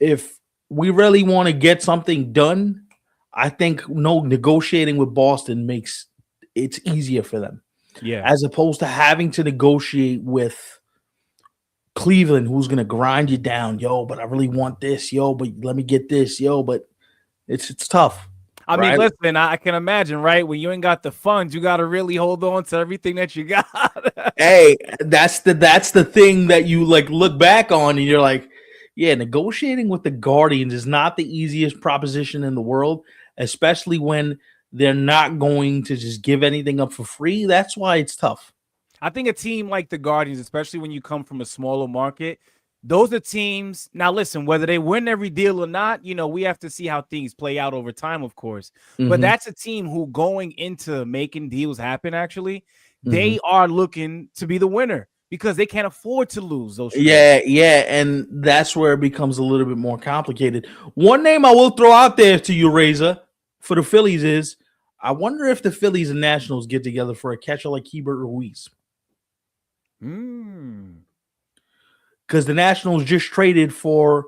we really want to get something done, I think no negotiating with Boston makes it's easier for them Yeah, as opposed to having to negotiate with Cleveland, who's gonna grind you down, yo. But I really want this, yo. But let me get this, yo. But it's tough, I mean, right? listen, I can imagine, right? When you ain't got the funds, you got to really hold on to everything that you got. Hey, that's the thing that you like look back on, and you're like, yeah, negotiating with the Guardians is not the easiest proposition in the world, especially when they're not going to just give anything up for free. That's why it's tough. I think a team like the Guardians, especially when you come from a smaller market, those are teams. Now, listen, whether they win every deal or not, we have to see how things play out over time, of course. But Mhm, that's a team who, going into making deals happen, actually, mhm. they are looking to be the winner because they can't afford to lose those trades. Yeah, yeah, and that's where it becomes a little bit more complicated. One name I will throw out there to you, Razor, for the Phillies is I wonder if the Phillies and Nationals get together for a catcher like Hebert Ruiz. Mm, Because the Nationals just traded for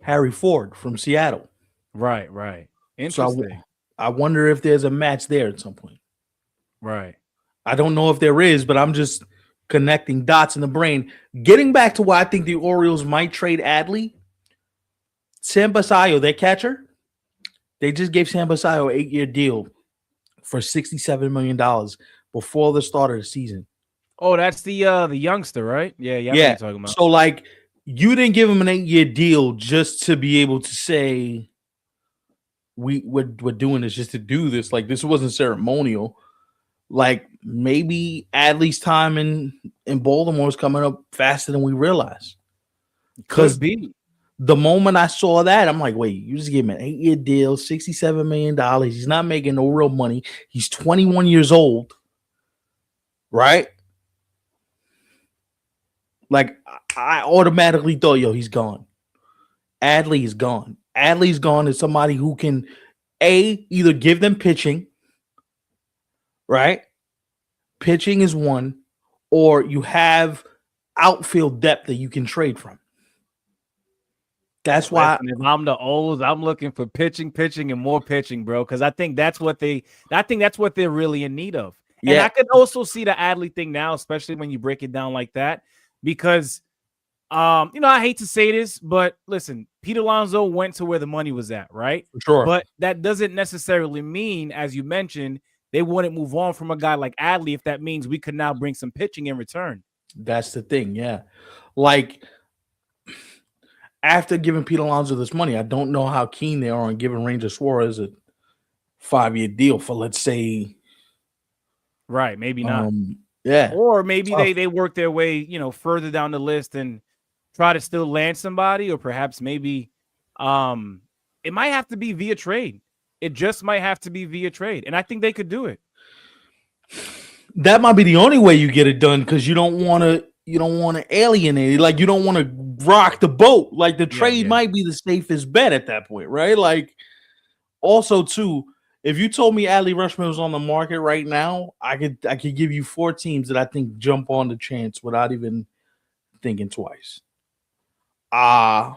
Harry Ford from Seattle. right, right. So Interesting. I wonder if there's a match there at some point. Right. I don't know if there is, but I'm just connecting dots in the brain. Getting back to why I think the Orioles might trade Adley, Sam Basayo, their catcher, they just gave Sam Basayo an 8-year deal for $67 million before the start of the season. Oh, that's the youngster, right? Yeah, yeah, I know what Yeah. you're talking about. So, like, you didn't give him an 8-year deal just to be able to say, we're doing this just to do this. Like, this wasn't ceremonial. Like, maybe Adley's time in Baltimore is coming up faster than we realize. Could Because be. the moment I saw that, I'm like, wait, you just gave him an 8-year deal, $67 million. He's not making no real money. He's 21 years old, right? Like, I automatically thought, yo, he's gone. Adley is gone. Adley's gone is somebody who can, either give them pitching, right? Pitching is one, or you have outfield depth that you can trade from. That's why. Listen, if I'm the O's, I'm looking for pitching, and more pitching, bro. Because I think that's what they're really in need of. And I Yeah, could also see the Adley thing now, especially when you break it down like that, because I hate to say this, but listen, Pete Alonso went to where the money was at, right? for sure. But that doesn't necessarily mean, as you mentioned, they wouldn't move on from a guy like Adley if that means we could now bring some pitching in return. That's the thing. Yeah. Like, after giving Pete Alonso this money, I don't know how keen they are on giving Ranger Suarez a 5-year deal for, let's say, Right, maybe not. yeah, Or maybe tough. they work their way, further down the list and try to still land somebody, or perhaps maybe it might have to be via trade. It just might have to be via trade. And I think they could do it. That might be the only way you get it done because you don't want to alienate it. Like, you don't want to rock the boat. Like, the Yeah, trade yeah. might be the safest bet at that point, right? Like, also too, if you told me Adley Rushman was on the market right now, I could give you 4 teams that I think jump on the chance without even thinking twice. And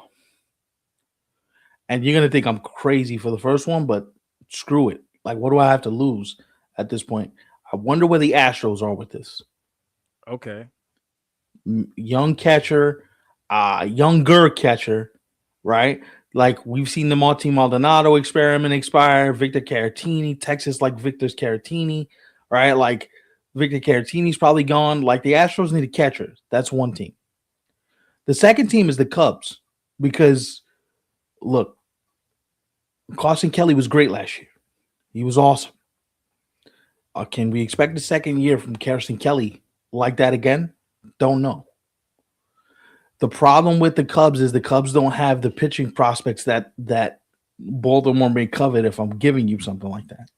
you're gonna think I'm crazy for the first one, but screw it. Like, what do I have to lose at this point? I wonder where the Astros are with this. Okay. Young catcher, younger catcher, right? Like, we've seen the Martin Maldonado experiment expire. Victor Caratini, Texas, like Victor's Caratini, right? Like, Victor Caratini's probably gone. Like, the Astros need a catcher. That's one team. The second team is the Cubs because, look, Carson Kelly was great last year. He was awesome. Can we expect a second year from Carson Kelly like that again? Don't know. The problem with the Cubs is the Cubs don't have the pitching prospects that Baltimore may covet if I'm giving you something like that.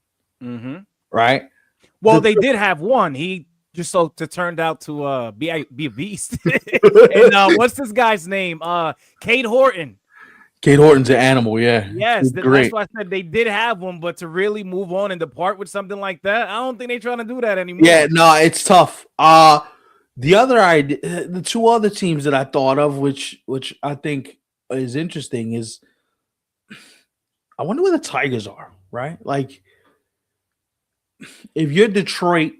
Mm-hmm. Right? Well, they did have one. He just turned out to be a beast. And what's this guy's name? Cade Horton. Kate Horton's an animal. Yeah, Yes, she's that's great. why I said they did have one, but to really move on and depart with something like that, I don't think they're trying to do that Yeah, anymore. no, it's tough. The other idea, the two other teams that I thought of, which I think is interesting, is I wonder where the Tigers are. Right, like if you're Detroit,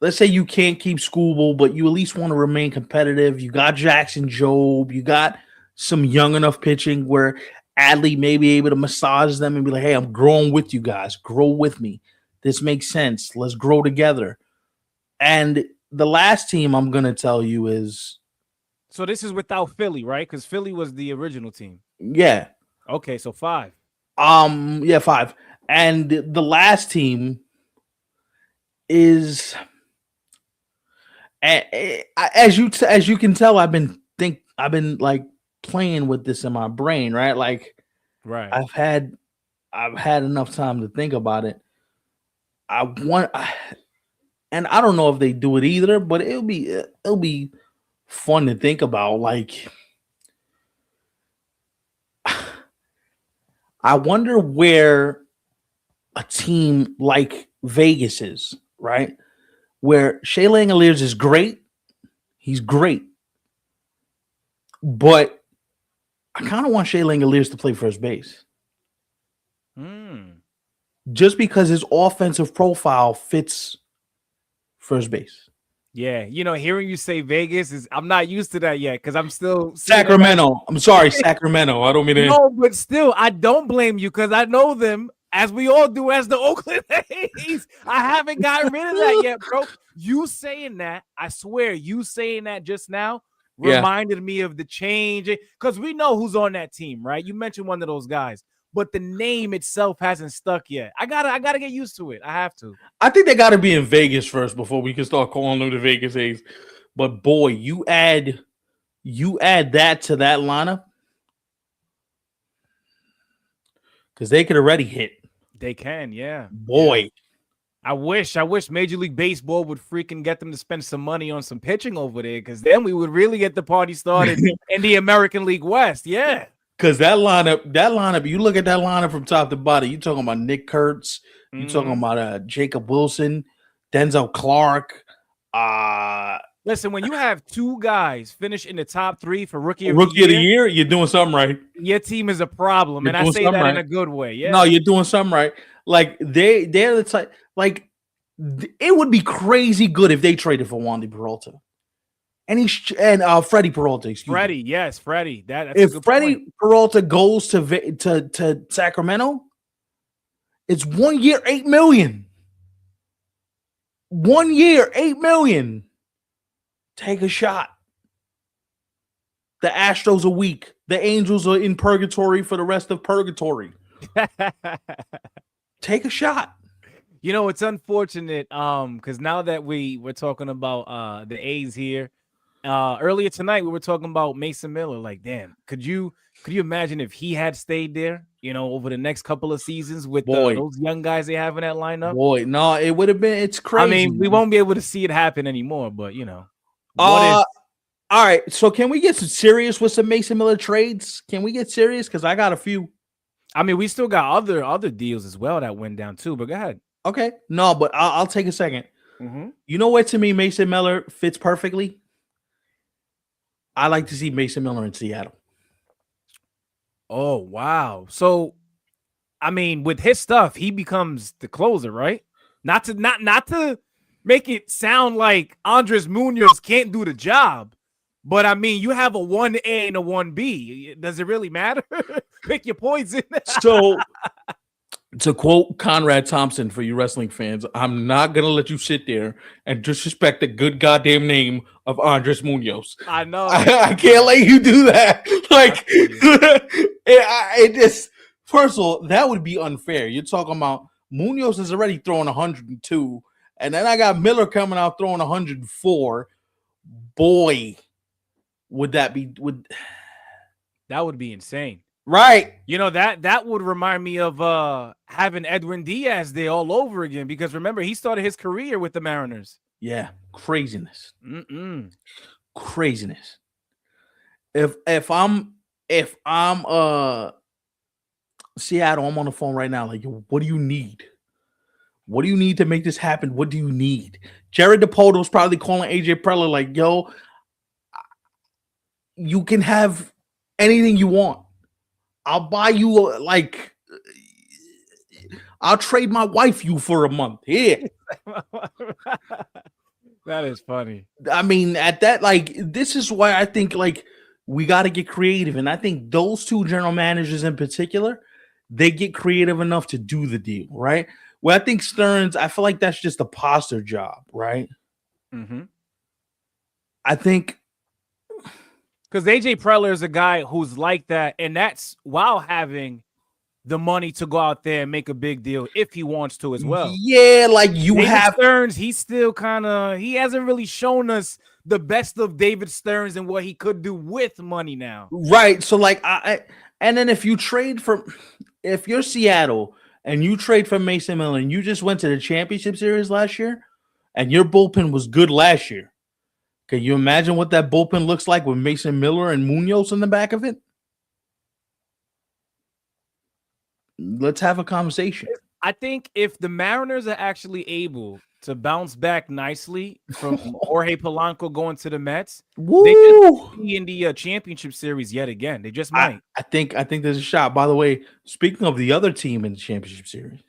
let's say you can't keep Scooble, but you at least want to remain competitive. You got Jackson Job, you got some young enough pitching where Adley may be able to massage them and be like, hey, I'm growing with you guys. Grow with me. This makes sense. Let's grow together. And the last team I'm going to tell you is, So this is without Philly, right? Because Philly was the original team. yeah. Okay, so 5. Yeah, 5. And the last team is as you can tell, I've been like playing with this in my brain, right? Like Right. I've had enough time to think about it. And I don't know if they do it either, but it'll be fun to think about. Like I wonder where a team like Vegas is, right? Where Shea Langoliers is great. He's great. But I kind of want Shea Langoliers to play first base. Just because his offensive profile fits first base. Yeah, hearing you say Vegas I'm not used to that yet because I'm still Sacramento. I'm sorry, Sacramento. I don't mean to. No, but still, I don't blame you because I know them as we all do as the Oakland A's. I haven't gotten rid of that yet, bro. You saying that, I swear, you saying that just now reminded me of the change because we know who's on that team, right? You mentioned one of those guys, but the name itself hasn't stuck yet. I gotta get used to it. I have to. I think they got to be in Vegas first before we can start calling them the Vegas A's. But boy, you add that to that lineup because they could already hit. They can, yeah. Boy. Yeah. I wish Major League Baseball would freaking get them to spend some money on some pitching over there because then we would really get the party started in the American League West. Yeah. Because that lineup, you look at that lineup from top to bottom, you're talking about Nick Kurtz, you're talking about Jacob Wilson, Denzel Clark. Listen, when you have 2 guys finish in the top 3 for rookie of the year, you're doing something right. Your team is a problem, and I say that in a good way. Yeah. No, you're doing something right. Like they're the type. Like it would be crazy good if they traded for Wandy Peralta. And Freddie Peralta, excuse Freddie, me. yes, Freddie. That's if Freddie Peralta goes to Sacramento, it's 1 year, $8 million. 1 year, $8 million. Take a shot. The Astros are weak. The Angels are in purgatory for the rest of purgatory. Take a shot. It's unfortunate because now that we're talking about the A's here, earlier tonight we were talking about Mason Miller. Like, damn, could you imagine if he had stayed there, over the next couple of seasons with those young guys they have in that lineup? Boy, no, it would have been. It's crazy. I mean, we won't be able to see it happen anymore, but all right. So can we get some serious with some Mason Miller trades? Can we get serious? Because I got a few. I mean, we still got other deals as well that went down too. But go ahead. Okay, no, but I'll take a second. Mm-hmm. You know where to me Mason Miller fits perfectly? I like to see Mason Miller in Seattle. Oh, wow. So, I mean, with his stuff, he becomes the closer, right? Not to make it sound like Andres Munoz can't do the job, but I mean, you have a 1A and a 1B. Does it really matter? Pick your poison. So, to quote Conrad Thompson for you wrestling fans, I'm not going to let you sit there and disrespect the good goddamn name of Andres Munoz. I know. I can't let you do that. Like, it just, first of all, that would be unfair. You're talking about Munoz is already throwing 102, and then I got Miller coming out throwing 104. Boy, that would be insane. Right. That would remind me of having Edwin Diaz there all over again because remember, he started his career with the Mariners. Yeah. Craziness. Craziness. If I'm if I'm Seattle, I'm on the phone right now. Like, yo, what do you need? What do you need to make this happen? What do you need? Jared DePoto's probably calling AJ Preller like, yo, you can have anything you want. I'll buy you like I'll trade my wife you for a month. Here. That is funny. I mean, at that, like, this is why I think like we got to get creative. And I think those two general managers in particular, they get creative enough to do the deal, right? Well, I think Stearns, I feel like that's just a posture job, right? Mm-hmm. I think because AJ Preller is a guy who's like that, and that's while having the money to go out there and make a big deal if he wants to as well. Yeah, like you David have Stearns, he's still he hasn't really shown us the best of David Stearns and what he could do with money now. Right. So like and then if you're Seattle and you trade for Mason Miller and you just went to the championship series last year and your bullpen was good last year. Can you imagine what that bullpen looks like with Mason Miller and Munoz in the back of it? Let's have a conversation. I think if the Mariners are actually able to bounce back nicely from Jorge Polanco going to the Mets, they just be in the championship series yet again. They just might. I think there's a shot. By the way, speaking of the other team in the championship series,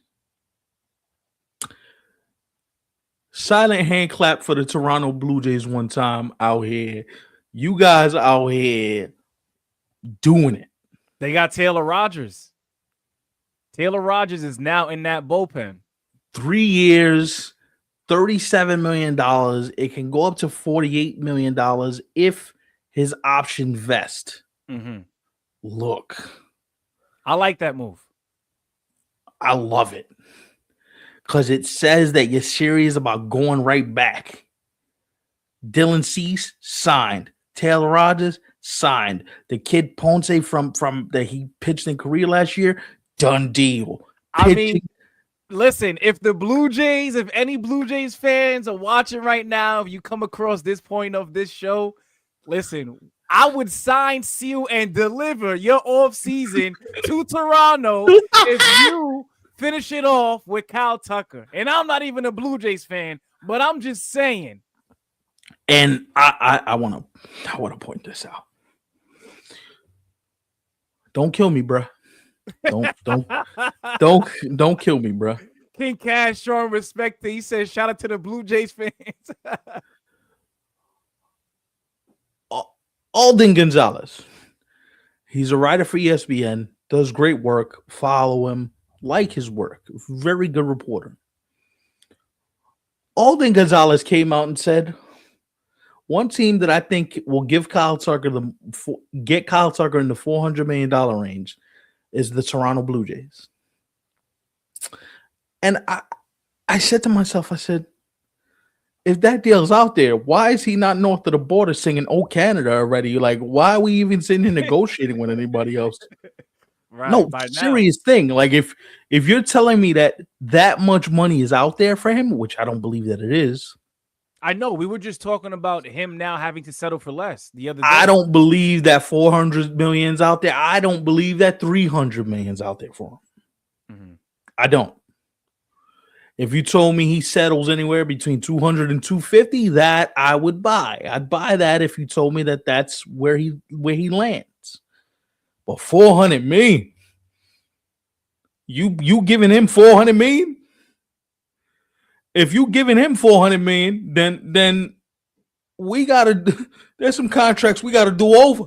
silent hand clap for the Toronto Blue Jays one time out here. You guys out here doing it. They got Taylor Rogers. Taylor Rogers is now in that bullpen. 3 years, $37 million. It can go up to $48 million if his option vest. Mm-hmm. Look. I like that move. I love it. Because it says that you're serious about going right back. Dylan Cease signed. Taylor Rogers signed. The kid Ponce from that he pitched in Korea last year, done deal. I mean, listen, if any Blue Jays fans are watching right now, if you come across this point of this show, listen, I would sign, seal, and deliver your offseason to Toronto if you finish it off with Kyle Tucker. And I'm not even a Blue Jays fan, but I'm just saying. And I want to point this out. Don't kill me, bro. Don't kill me, bro. King Cash showing respect. He says, shout out to the Blue Jays fans. Alden Gonzalez. He's a writer for ESPN, does great work. Follow him, like his work. Very good reporter. Alden Gonzalez came out and said, one team that I think will give Kyle Tucker get Kyle Tucker in the $400 million range is the Toronto Blue Jays. And I said to myself, I said, if that deal's out there, why is he not north of the border singing "Oh Canada" already? Like, why are we even sitting here negotiating with anybody else? Right, no, serious thing. Like, if you're telling me that much money is out there for him, which I don't believe that it is. I know. We were just talking about him now having to settle for less the other day. I don't believe that $400 million's out there. I don't believe that $300 million's out there for him. Mm-hmm. I don't. If you told me he settles anywhere between 200 and 250, that I would buy. I'd buy that if you told me that that's where he lands. But 400 million, you giving him 400 million? If you giving him 400 million, then we gotta. There's some contracts we gotta do over.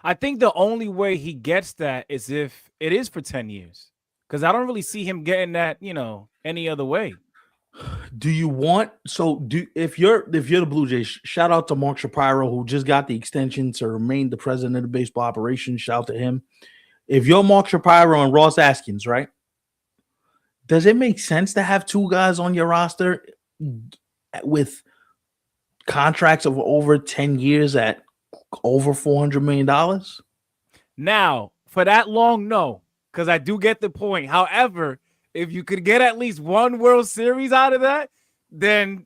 I think the only way he gets that is if it is for 10 years, because I don't really see him getting that, any other way. Do you want if you're the Blue Jays, shout out to Mark Shapiro, who just got the extension to remain the president of the baseball operations. Shout out to him. If you're Mark Shapiro and Ross Askins, right? Does it make sense to have two guys on your roster with contracts of over 10 years at over $400 million? Now, for that long, no, because I do get the point. However, if you could get at least one World Series out of that, then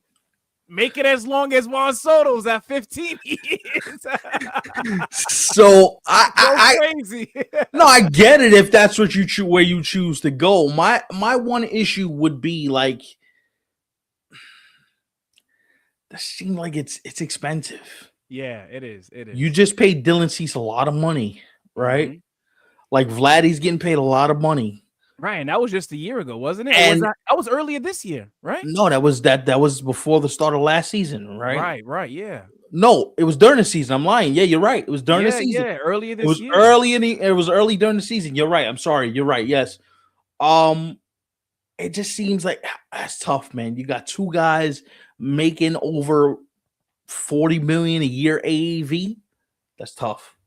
Make it as long as Juan Soto's at 15 years. So Go crazy. no, I get it if that's what you choose, where you choose to go. My one issue would be like, that seems like it's expensive. Yeah, it is. It You is. just paid Dylan Cease a lot of money, right? Mhm. Like Vladdy's getting paid a lot of money. Right, and that was just a year ago, wasn't it? Or was And that was earlier this year, right? no, that was before the start of last season, right? Right, yeah. No, it was during the season. I'm lying. Yeah, you're right. It was during the season. Earlier It this was year. early it was early during the season. You're right. I'm sorry. You're right. Yes. Um, it just seems like that's tough, man. You got two guys making over 40 million a year AAV. That's tough.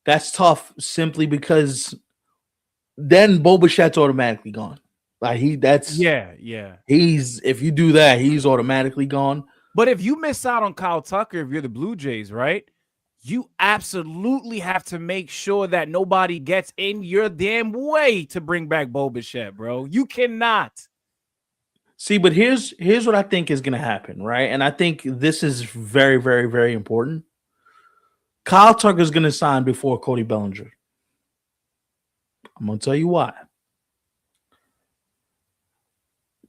That's tough simply because then Boba Fett's automatically gone. Like Yeah. he's if you do that, he's automatically gone. But if you miss out on Kyle Tucker, if you're the Blue Jays, right? You absolutely have to make sure that nobody gets in your damn way to bring back Bo Bichette, bro. You cannot. See, but here's what I think is gonna happen, right? And I think this is very, very, very important. Kyle Tucker's gonna sign before Cody Bellinger. I'm gonna tell you why.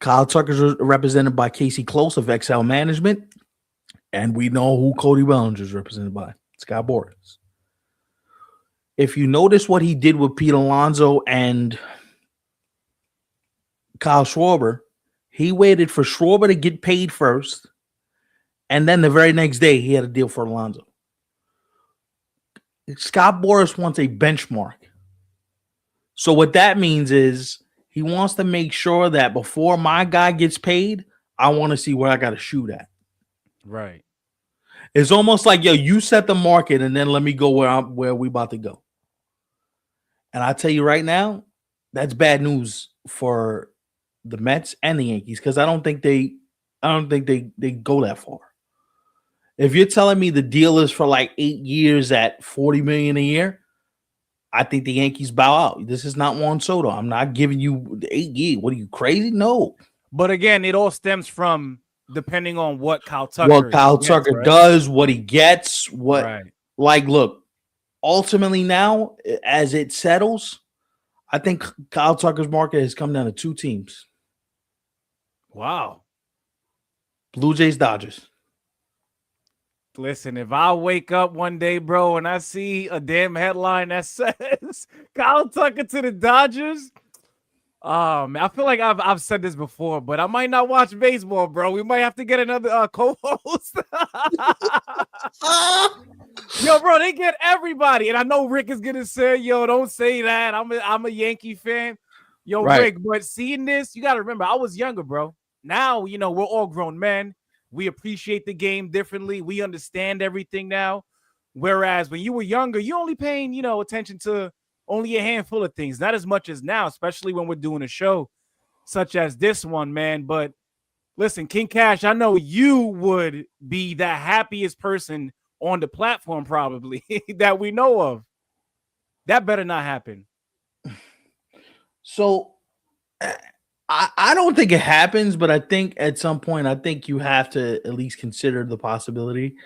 Kyle Tucker's represented by Casey Close of XL Management, and we know who Cody Bellinger is represented by, Scott Boras. If you notice what he did with Pete Alonso and Kyle Schwarber, he waited for Schwarber to get paid first, and then the very next day he had a deal for Alonso. Scott Boras wants a benchmark. So what that means is he wants to make sure that before my guy gets paid, I want to see where I got to shoot at. Right. It's almost like, yo, you set the market and then let me go where we about to go. And I tell you right now, that's bad news for the Mets and the Yankees because I don't think they go that far. If you're telling me the deal is for like 8 years at $40 million a year, I think the Yankees bow out. This is not Juan Soto. I'm not giving you the 8 years. What are you, crazy? No. But again, it all stems from depending on what Kyle Tucker Tucker does, what he gets, what right. Like, look, ultimately now, as it settles, I think Kyle Tucker's market has come down to 2 teams. Wow. Blue Jays, Dodgers. Listen, if I wake up one day, bro, and I see a damn headline that says Kyle Tucker to the Dodgers, man, I feel like I've said this before, but I might not watch baseball, bro. We might have to get another co-host. Yo, bro, they get everybody, and I know Rick is gonna say, "Yo, don't say that." I'm a Yankee fan, yo, right. Rick. But seeing this, you got to remember, I was younger, bro. Now, we're all grown men. We appreciate the game differently. We understand everything now. Whereas when you were younger, you only paying, attention to only a handful of things, not as much as now, especially when we're doing a show such as this one, man. But listen, King Cash, I know you would be the happiest person on the platform probably that we know of. That better not happen. So I don't think it happens, but I think at some point, I think you have to at least consider the possibility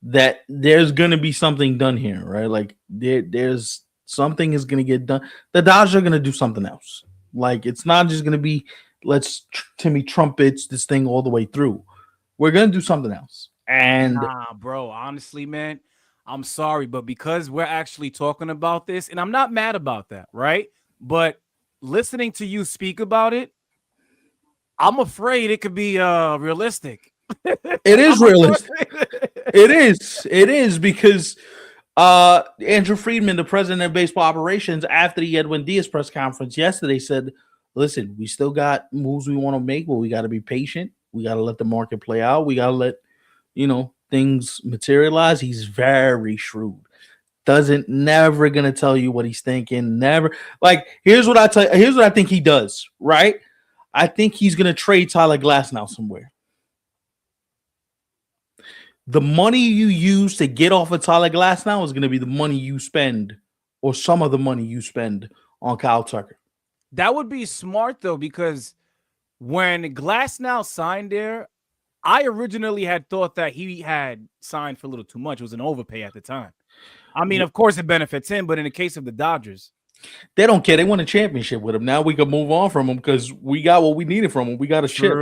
that there's going to be something done here, right? Like there's something is going to get done. The Dodgers are going to do something else. Like it's not just going to be let's Timmy Trumpets this thing all the way through. We're going to do something else. And bro, honestly, man, I'm sorry, but because we're actually talking about this, and I'm not mad about that, right? But listening to you speak about it, I'm afraid it could be realistic. It is realistic. It is because Andrew Friedman, the president of baseball operations, after the Edwin Diaz press conference yesterday said, listen, we still got moves we want to make, but we got to be patient. We got to let the market play out. We got to let, things materialize. He's very shrewd. Never going to tell you what he's thinking. Never. Like, here's what I think he does, right? I think he's going to trade Tyler Glasnow somewhere. The money you use to get off of Tyler Glasnow is going to be the money you spend, or some of the money you spend on Kyle Tucker. That would be smart, though, because when Glasnow signed there, I originally had thought that he had signed for a little too much. It was an overpay at the time. I mean, of course, it benefits him, but in the case of the Dodgers, They don't care. They won a championship with him. Now we can move on from him because we got what we needed from him. We got a chip.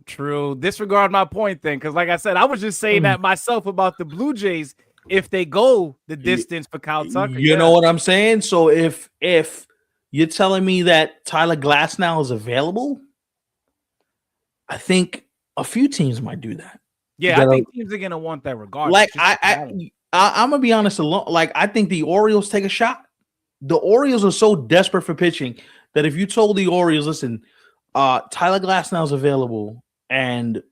true. Disregard my point then, because like I said, I was just saying that myself about the Blue Jays. If they go the distance for Kyle Tucker, You know what I'm saying? So if you're telling me that Tyler Glasnow is available, I think a few teams might do that. Yeah, I think teams are gonna want that regardless. Like I'm gonna be honest, like I think the Orioles take a shot. The Orioles are so desperate for pitching that if you told the Orioles, listen, Tyler Glasnow is available and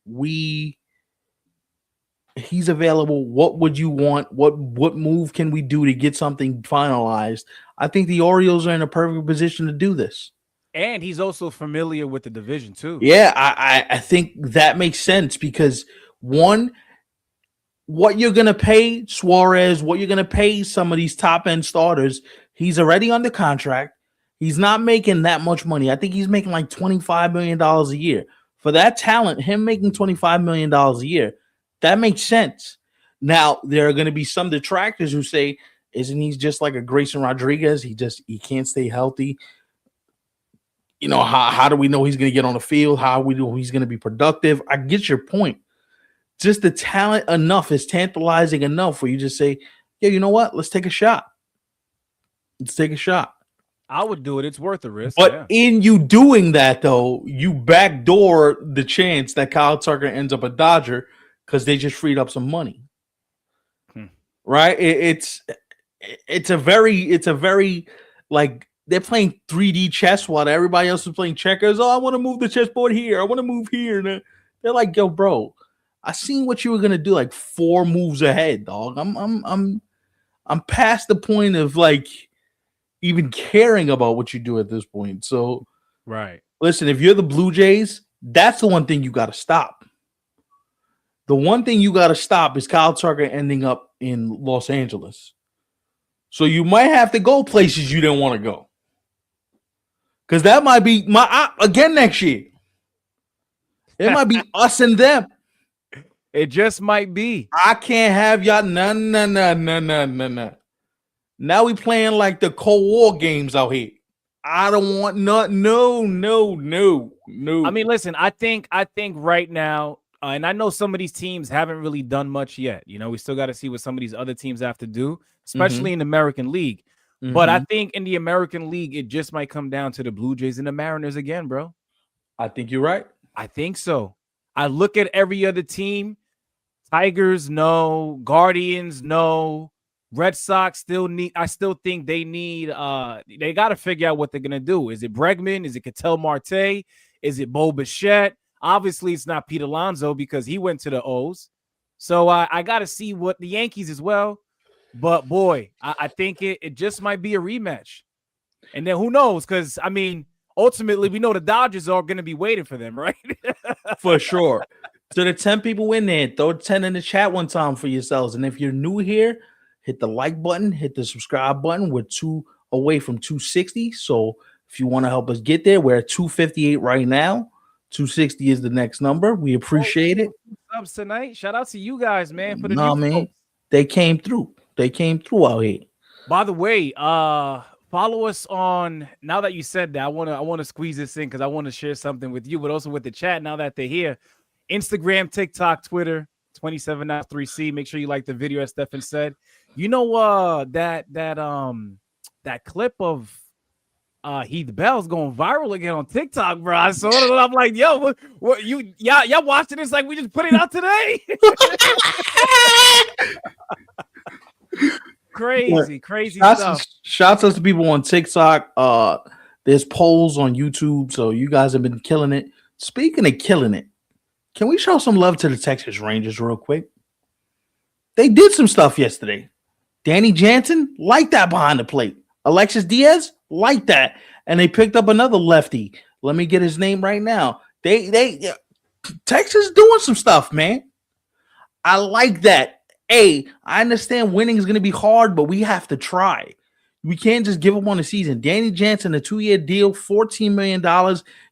he's available, what would you want? What move can we do to get something finalized? I think the Orioles are in a perfect position to do this. And he's also familiar with the division too. Yeah, I think that makes sense because one, what you're gonna pay Suarez, what you're gonna pay some of these top end starters, he's already under contract. He's not making that much money. I think he's making like $25 million a year. For that talent, him making $25 million a year, that makes sense. Now, there are going to be some detractors who say, isn't he just like a Grayson Rodriguez? He can't stay healthy. You know, how do we know he's going to get on the field? How do we know he's going to be productive? I get your point. Just the talent enough is tantalizing enough where you just say, yeah, you know what? Let's take a shot. Let's take a shot. I would do it. It's worth the risk. But in you doing that, though, you backdoor the chance that Kyle Tucker ends up a Dodger because they just freed up some money. Right? It's a very like they're playing 3D chess while everybody else is playing checkers. Oh, I want to move the chessboard here. I want to move here. And they're like, yo, bro, I seen what you were gonna do like 4 moves ahead, dog. I'm past the point of like even caring about what you do at this point. So, right. Listen, if you're the Blue Jays, that's the one thing you got to stop. The one thing you got to stop is Kyle Tucker ending up in Los Angeles. So you might have to go places you didn't want to go. Because that might be again next year. It might be us and them. It just might be. I can't have y'all. No. Now we playing like the Cold War games out here. I don't want no. I mean, listen, I think right now, and I know some of these teams haven't really done much yet. You know, we still got to see what some of these other teams have to do, especially in the American League. But I think in the American League, it just might come down to the Blue Jays and the Mariners again, bro. I think you're right. I think so. I look at every other team. Tigers, no. Guardians, no. Red Sox still need. I still think they need. They got to figure out what they're gonna do. Is it Bregman? Is it Ketel Marte? Is it Bo Bichette? Obviously, it's not Pete Alonso because he went to the O's. So I got to see what the Yankees as well. But boy, I think it just might be a rematch. And then who knows? Because I mean, ultimately, we know the Dodgers are going to be waiting for them, right? For sure. So the 10 people in there, throw 10 in the chat one time for yourselves. And if you're new here, hit the like button, hit the subscribe button. We're 2 away from 260. So if you want to help us get there, we're at 258 right now. 260 is the next number. We appreciate it. Subs tonight. Shout out to you guys, man. For the man. They came through. They came through out here. By the way, follow us on. Now that you said that, I want to squeeze this in because I want to share something with you, but also with the chat. Now that they're here, Instagram, TikTok, Twitter, 27.3C. Make sure you like the video, as Stefan said. You know, that clip of Heath Bell's going viral again on TikTok, bro. I saw it and I'm like, yo, what y'all watching this like we just put it out today? Crazy stuff. Shouts out to people on TikTok. There's polls on YouTube, so you guys have been killing it. Speaking of killing it, can we show some love to the Texas Rangers real quick? They did some stuff yesterday. Danny Jansen, like that behind the plate. Alexis Diaz, like that. And they picked up another lefty. Let me get his name right now. Texas doing some stuff, man. I like that. Hey, I understand winning is going to be hard, but we have to try. We can't just give up on the season. Danny Jansen, a 2-year deal, $14 million,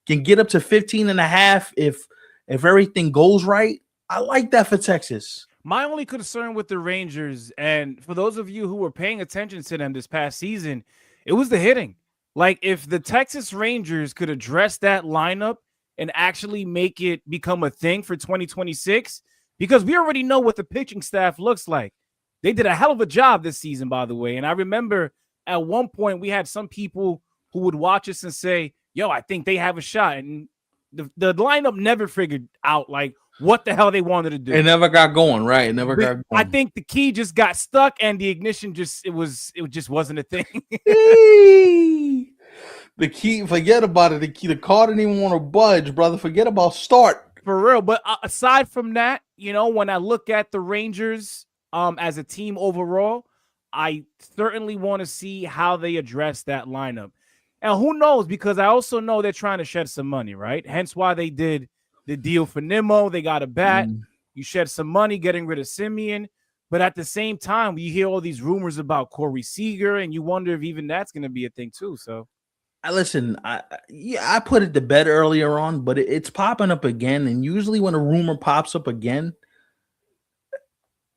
can get up to 15.5 if everything goes right. I like that for Texas. My only concern with the Rangers, and for those of you who were paying attention to them this past season, it was the hitting. Like, if the Texas Rangers could address that lineup and actually make it become a thing for 2026, because we already know what the pitching staff looks like. They did a hell of a job this season, by the way. And I remember at one point we had some people who would watch us and say, yo, I think they have a shot. And the lineup never figured out, like, what the hell they wanted to do. It never got going, right? It never got going. I think the key just got stuck and the ignition just wasn't a thing. The key, forget about it. The car didn't even want to budge, brother. Forget about start. For real. But aside from that, when I look at the Rangers as a team overall, I certainly want to see how they address that lineup. And who knows, because I also know they're trying to shed some money, right? Hence why they did the deal for Nimmo. They got a bat. You shed some money getting rid of Simeon. But at the same time, you hear all these rumors about Corey Seager, and you wonder if even that's going to be a thing too. So, listen, I put it to bed earlier on, but it's popping up again. And usually when a rumor pops up again,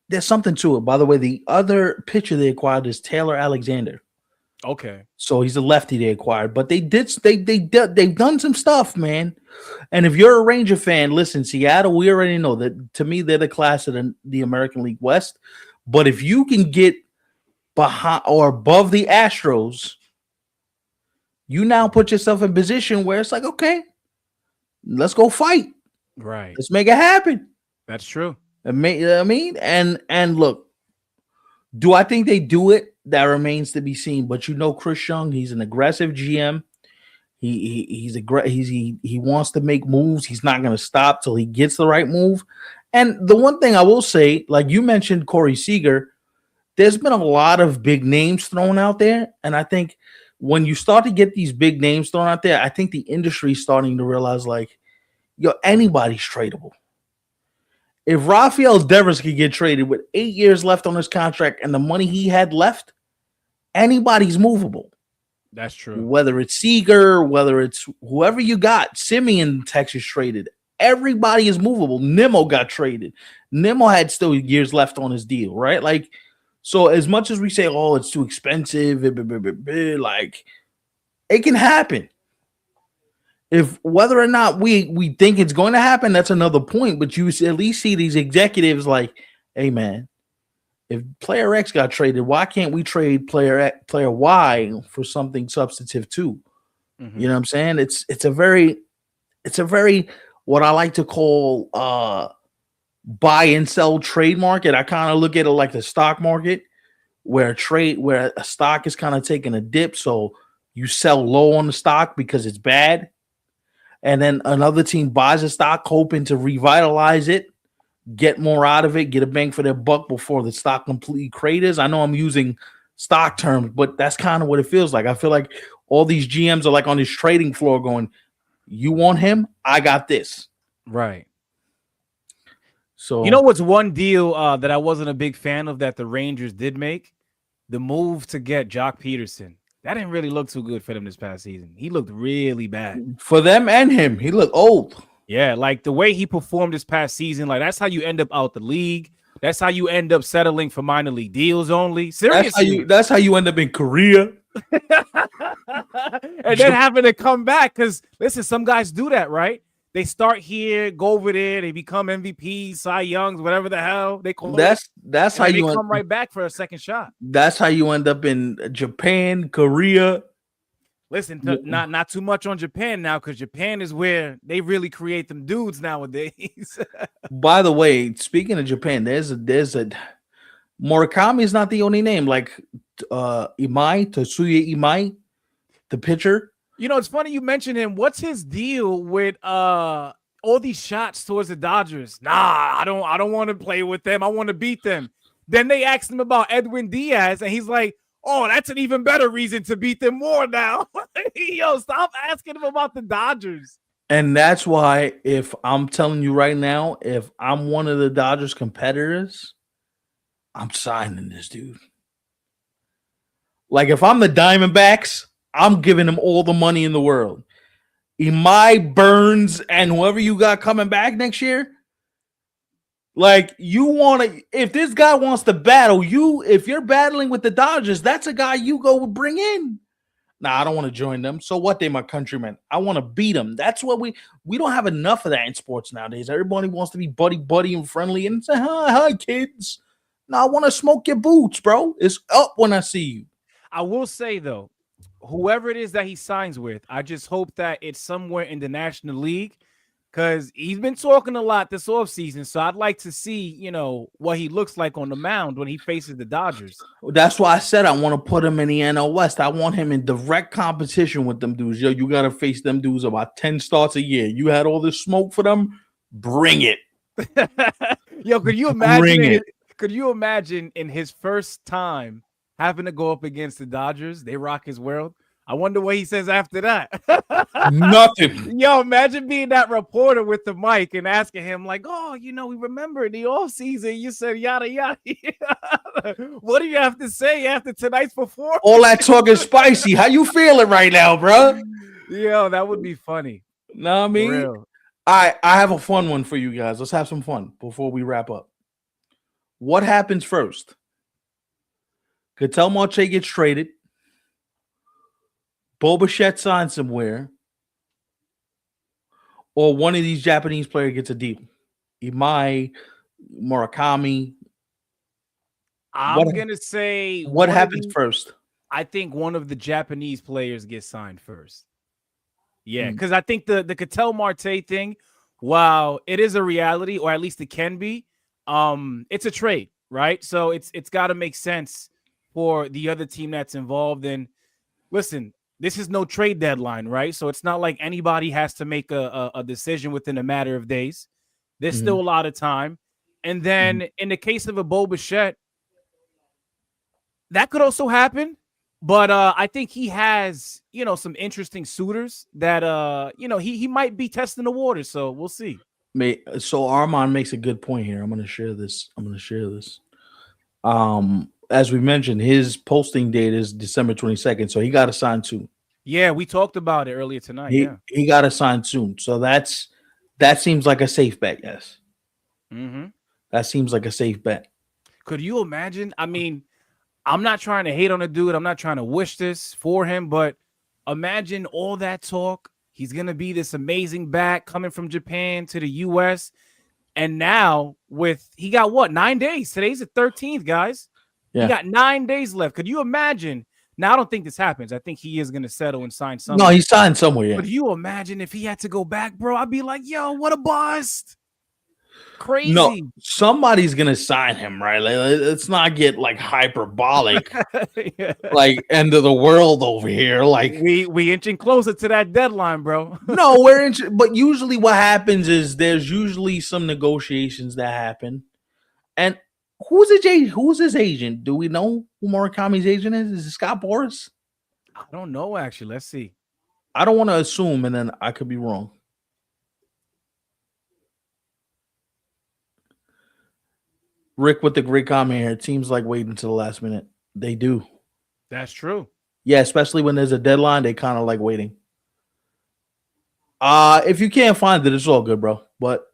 there's something to it. By the way, the other pitcher they acquired is Taylor Alexander. Okay. So he's a lefty they acquired, but they've done some stuff, man. And if you're a Ranger fan, listen, Seattle, we already know that to me they're the class of the American League West. But if you can get behind or above the Astros, you now put yourself in position where it's like, okay, let's go fight. Right. Let's make it happen. That's true. I mean, and look, do I think they do it? That remains to be seen. But Chris Young, he's an aggressive GM. He wants to make moves. He's not going to stop till he gets the right move. And the one thing I will say, like you mentioned, Corey Seager, there's been a lot of big names thrown out there, and I think when you start to get these big names thrown out there, I think the industry is starting to realize, like, anybody's tradable. If Rafael Devers could get traded with 8 years left on his contract and the money he had left, anybody's movable. That's true. Whether it's Seager, whether it's whoever you got, Simeon, Texas traded. Everybody is movable. Nimmo got traded. Nimmo had still years left on his deal, right? Like, so as much as we say, oh, it's too expensive, like, it can happen. If whether or not we think it's going to happen, that's another point. But you at least see these executives like, hey, man, if player X got traded, why can't we trade player Y for something substantive too? Mm-hmm. You know what I'm saying? It's a very what I like to call buy and sell trade market. I kind of look at it like the stock market, where a stock is kind of taking a dip, so you sell low on the stock because it's bad. And then another team buys a stock hoping to revitalize it, get more out of it, get a bang for their buck before the stock completely craters. I know I'm using stock terms, but that's kind of what it feels like. I feel like all these GMs are like on this trading floor going, you want him? I got this. Right. So, what's one deal that I wasn't a big fan of that the Rangers did make? The move to get Jock Peterson. That didn't really look too good for them this past season. He looked really bad. For them and him. He looked old. Yeah, like the way he performed this past season, like that's how you end up out the league. That's how you end up settling for minor league deals only. Seriously. That's how you end up in Korea. And then having to come back because, listen, some guys do that, right? They start here, go over there, they become MVPs, Cy Youngs, whatever the hell they call it. That's how you come right back for a second shot. That's how you end up in Japan, Korea. Listen, not too much on Japan now, because Japan is where they really create them dudes nowadays. By the way, speaking of Japan, there's a Murakami is not the only name. Like Tetsuya Imai, the pitcher. It's funny you mentioned him. What's his deal with all these shots towards the Dodgers? Nah, I don't want to play with them. I want to beat them. Then they asked him about Edwin Diaz, and he's like, oh, that's an even better reason to beat them more now. Yo, stop asking him about the Dodgers. And that's why, if I'm telling you right now, if I'm one of the Dodgers competitors, I'm signing this dude. Like, if I'm the Diamondbacks, I'm giving him all the money in the world. Imai, Burns, and whoever you got coming back next year, Like you want to, if this guy wants to battle you, if you're battling with the Dodgers, that's a guy you go bring in. Nah, I don't want to join them. So what? They my countrymen. I want to beat them. That's what we don't have enough of that in sports nowadays. Everybody wants to be buddy and friendly and say hi kids. No, I want to smoke your boots, bro. It's up when I see you. I will say though, whoever it is that he signs with, I just hope that it's somewhere in the National League because he's been talking a lot this offseason. So I'd like to see, what he looks like on the mound when he faces the Dodgers. That's why I said I want to put him in the NL West. I want him in direct competition with them dudes. Yo, you got to face them dudes about 10 starts a year. You had all this smoke for them. Bring it. Yo, could you imagine? Could you imagine in his first time having to go up against the Dodgers? They rock his world. I wonder what he says after that. Nothing. Yo, imagine being that reporter with the mic and asking him, like, oh, we remember in the offseason you said yada, yada. What do you have to say after tonight's performance? All that talk is spicy. How you feeling right now, bro? Yo, that would be funny. Know what I mean? Real. I have a fun one for you guys. Let's have some fun before we wrap up. What happens first? Ketel Marte gets traded. Bo Bichette signs somewhere. Or one of these Japanese players gets a deal. Imai, Murakami. I'm going to say... What happens first? I think one of the Japanese players gets signed first. Yeah, because I think the Ketel Marte thing, while it is a reality, or at least it can be, it's a trade, right? So it's got to make sense for the other team that's involved. And listen, this is no trade deadline, right? So it's not like anybody has to make a decision within a matter of days. There's still a lot of time. And then in the case of a Bo Bichette, that could also happen. But I think he has, some interesting suitors that, he might be testing the waters. So we'll see. So Armand makes a good point here. I'm going to share this. As we mentioned, his posting date is December 22nd. So he got to sign soon. Yeah, we talked about it earlier tonight. He got to sign soon. So that seems like a safe bet. Yes. Mm-hmm. That seems like a safe bet. Could you imagine? I mean, I'm not trying to hate on the dude. I'm not trying to wish this for him, but imagine all that talk. He's going to be this amazing back coming from Japan to the U.S. And now he got 9 days? Today's the 13th, guys. Yeah. He got 9 days left. Could you imagine? Now, I don't think this happens. I think he is going to settle and sign somewhere. No, he signed somewhere. Yeah. Could you imagine if he had to go back, bro? I'd be like, yo, what a bust. Crazy. No, somebody's gonna sign him, right? Let's not get like hyperbolic, yeah. Like end of the world over here. Like we inching closer to that deadline, bro. No, we're but usually what happens is there's usually some negotiations that happen. And who's his agent? Do we know who Murakami's agent is? Is it Scott Boras? I don't know, actually. Let's see. I don't want to assume, and then I could be wrong. Rick with the great comment here. It seems like waiting until the last minute. They do. That's true. Yeah, especially when there's a deadline, they kind of like waiting. If you can't find it, it's all good, bro. But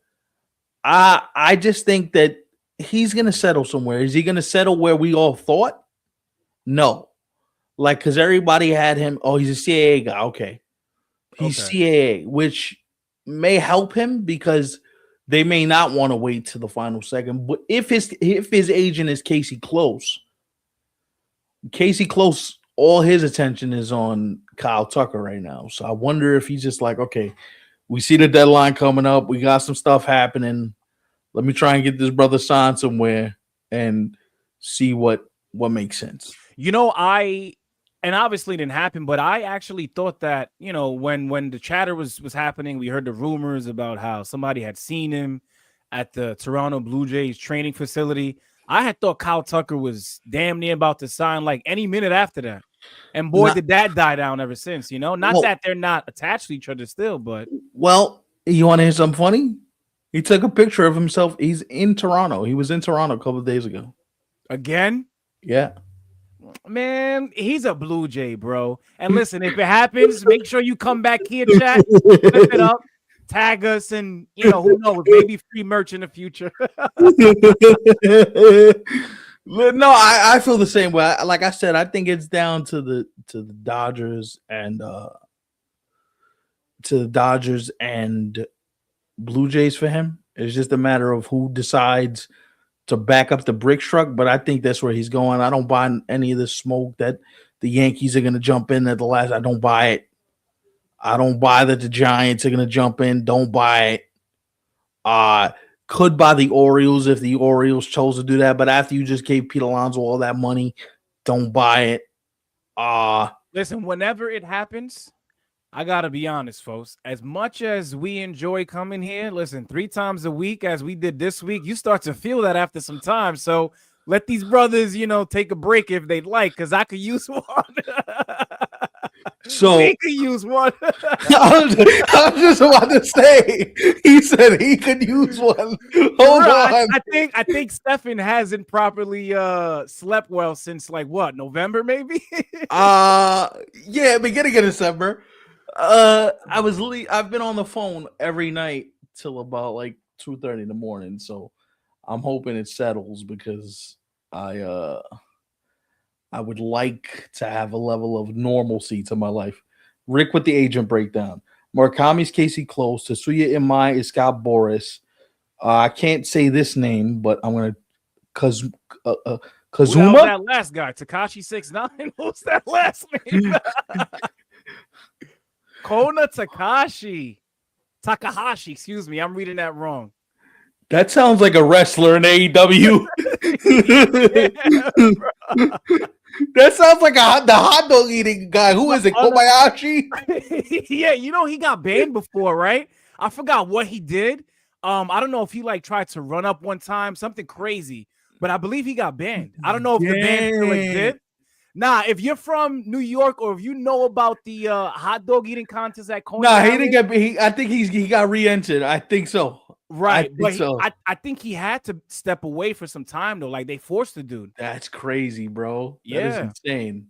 I just think that he's gonna settle somewhere. Is he gonna settle where we all thought? No. Like, because everybody had him. Oh, he's a CAA guy. Okay. He's CAA, which may help him because they may not want to wait to the final second. But if his agent is Casey Close, all his attention is on Kyle Tucker right now. So I wonder if he's just like, okay, we see the deadline coming up. We got some stuff happening. Let me try and get this brother signed somewhere and see what makes sense. And obviously it didn't happen, but I actually thought that, when the chatter was happening, we heard the rumors about how somebody had seen him at the Toronto Blue Jays training facility. I had thought Kyle Tucker was damn near about to sign like any minute after that. And boy, did that die down ever since, Not that they're not attached to each other still, but. Well, you want to hear something funny? He took a picture of himself. He's in Toronto. He was in Toronto a couple of days ago. Again? Yeah. Man, he's a Blue Jay, bro. And listen, if it happens, make sure you come back here, chat. Flip it up. tag us, and who knows, maybe free merch in the future. No, I feel the same way. Like I said, I think it's down to the Dodgers and Blue Jays for him. It's just a matter of who decides to back up the brick truck. But I think that's where he's going. I don't buy any of the smoke that the Yankees are going to jump in at the last. I don't buy it. I don't buy that the Giants are going to jump in. Don't buy it. Could buy the Orioles if the Orioles chose to do that. But after you just gave Pete Alonso all that money, don't buy it. Listen, whenever it happens, I gotta be honest, folks. As much as we enjoy coming here, listen, 3 times a week as we did this week, you start to feel that after some time. So let these brothers, take a break if they'd like, because I could use one. So he could use one. I was just about to say, he said he could use one. Hold on. I think Stefan hasn't properly slept well since November, maybe. Yeah, beginning of December. I've been on the phone every night till about 2:30 in the morning, so I'm hoping it settles because I would like to have a level of normalcy to my life. Rick with the agent breakdown. Murakami's Casey Close. Tetsuya Imai is Scott Boris. I can't say this name, but I'm going to Kazuma. Who's that last guy? Takashi 69? Who's that last name? Kona Takahashi, excuse me. I'm reading that wrong. That sounds like a wrestler in AEW. That sounds like the hot dog eating guy. Who is it? Kobayashi? Yeah, he got banned before, right? I forgot what he did. I don't know if he tried to run up one time, something crazy, but I believe he got banned. I don't know if the ban still exists. Nah, if you're from New York or if you know about the hot dog eating contest at Coney Island, he didn't get. I think he got re-entered. I think so. Right, I think he had to step away for some time though. They forced the dude. That's crazy, bro. Yeah, that is insane.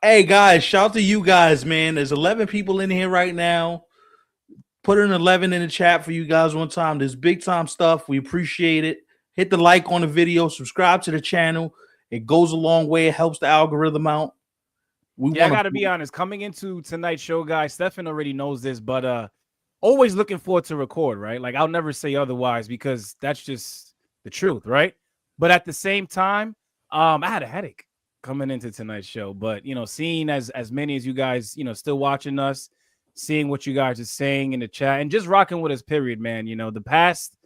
Hey guys, shout to you guys, man. There's 11 people in here right now. Put an 11 in the chat for you guys one time. There's big time stuff. We appreciate it. Hit the like on the video. Subscribe to the channel. It goes a long way. It helps the algorithm out. I gotta be honest. Coming into tonight's show, guys, Stefan already knows this, but always looking forward to record, right? I'll never say otherwise because that's just the truth, right? But at the same time, I had a headache coming into tonight's show. But seeing as many as you guys, still watching us, seeing what you guys are saying in the chat, and just rocking with us, period, man. The past,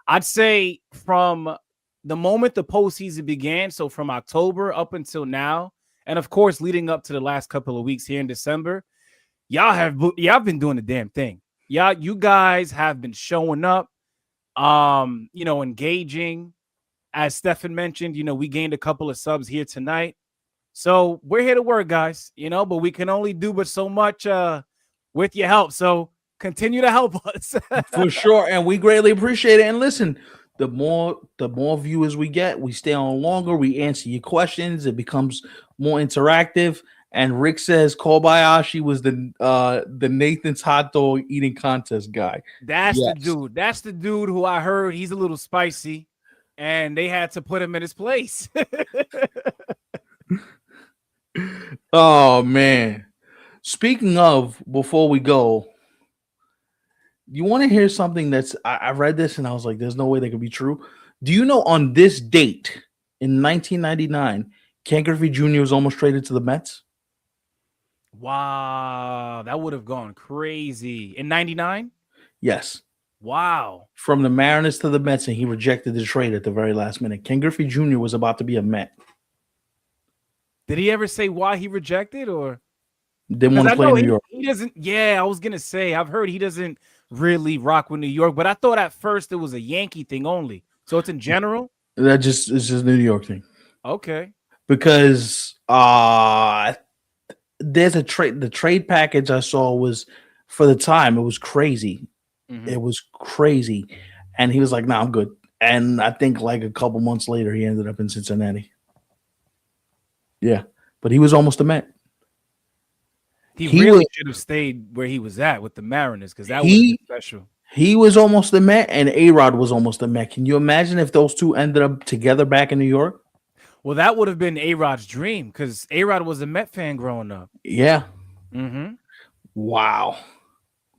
I'd say from the moment the postseason began, so from October up until now, and of course leading up to the last couple of weeks here in December, y'all been doing the damn thing. Yeah, you guys have been showing up, engaging. As Stefan mentioned, we gained a couple of subs here tonight. So we're here to work, guys, but we can only do but so much with your help. So continue to help us. For sure. And we greatly appreciate it. And listen, the more viewers we get, we stay on longer, we answer your questions, it becomes more interactive. And Rick says Kobayashi was the Nathan's hot dog eating contest guy. That's the dude. That's the dude who I heard he's a little spicy, and they had to put him in his place. Oh man! Speaking of, before we go, you want to hear something that's I read this and I was like, "There's no way that could be true." Do you know on this date in 1999, Ken Griffey Jr. was almost traded to the Mets? Wow, that would have gone crazy. In 99? Yes. Wow. From the Mariners to the Mets, and he rejected the trade at the very last minute. Ken Griffey Jr. was about to be a Met. Did he ever say why he rejected, or didn't want to play in New York? He doesn't. Yeah, I was gonna say I've heard he doesn't really rock with New York, but I thought at first it was a Yankee thing only. So it's in general. It's just a New York thing. Okay. Because there's a trade. The trade package I saw was, for the time, it was crazy. Mm-hmm. It was crazy, and he was like, "Nah, I'm good." And I think a couple months later, he ended up in Cincinnati. Yeah, but he was almost a Met. He He really was should have stayed where he was at with the Mariners because that would have been he special. he was almost a Met, and A-Rod was almost a Met. Can you imagine if those two ended up together back in New York? Well, that would have been A-Rod's dream because A-Rod was a Met fan growing up. Yeah. Mm-hmm. Wow.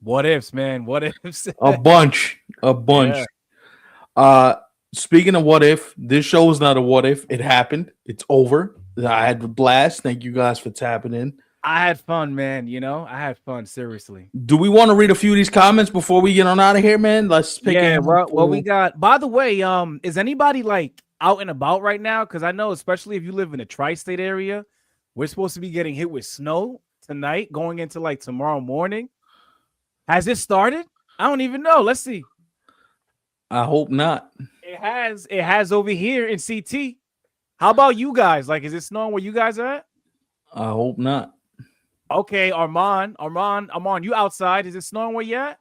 What ifs, man? What ifs? A bunch. Yeah. Uh Speaking of what if, this show is not a what if. It happened. It's over. I had a blast. Thank you guys for tapping in. I had fun, man. I had fun. Seriously. Do we want to read a few of these comments before we get on out of here, man? Let's pick Yeah. it. Well, we got. By the way, is anybody like out and about right now? Because I know, especially if you live in the tri-state area, we're supposed to be getting hit with snow tonight, going into like tomorrow morning. Has it started? I don't even know. Let's see. I hope not. It has. It has over here in CT. How about you guys? Like, is it snowing where you guys are at? I hope not. Okay, Armand, you outside. Is it snowing where you at?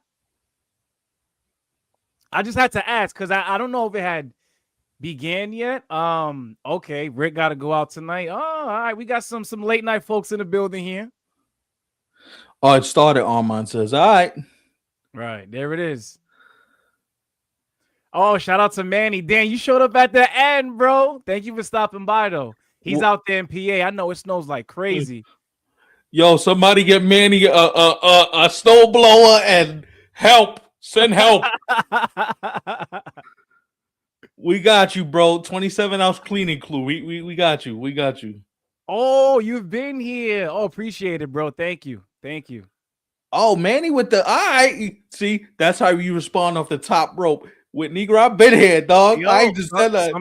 I just had to ask because I don't know if it had began yet. Okay, Rick got to go out tonight. Oh, all right, we got some late night folks in the building here. Oh, it started. Armand says, all right. Right, there it is. Oh, shout out to Manny. Dan, you showed up at the end, bro. Thank you for stopping by, though. He's out there in PA. I know it snows like crazy. Yo, somebody get Manny a snow blower and help. Send help. We got you, bro. 27-ounce cleaning crew. We got you. We got you. Oh, you've been here. Oh, appreciate it, bro. Thank you. Thank you. Oh, Manny with the all right. See, that's how you respond off the top rope. With Negro, I've been here, dog. Yo, I just said that.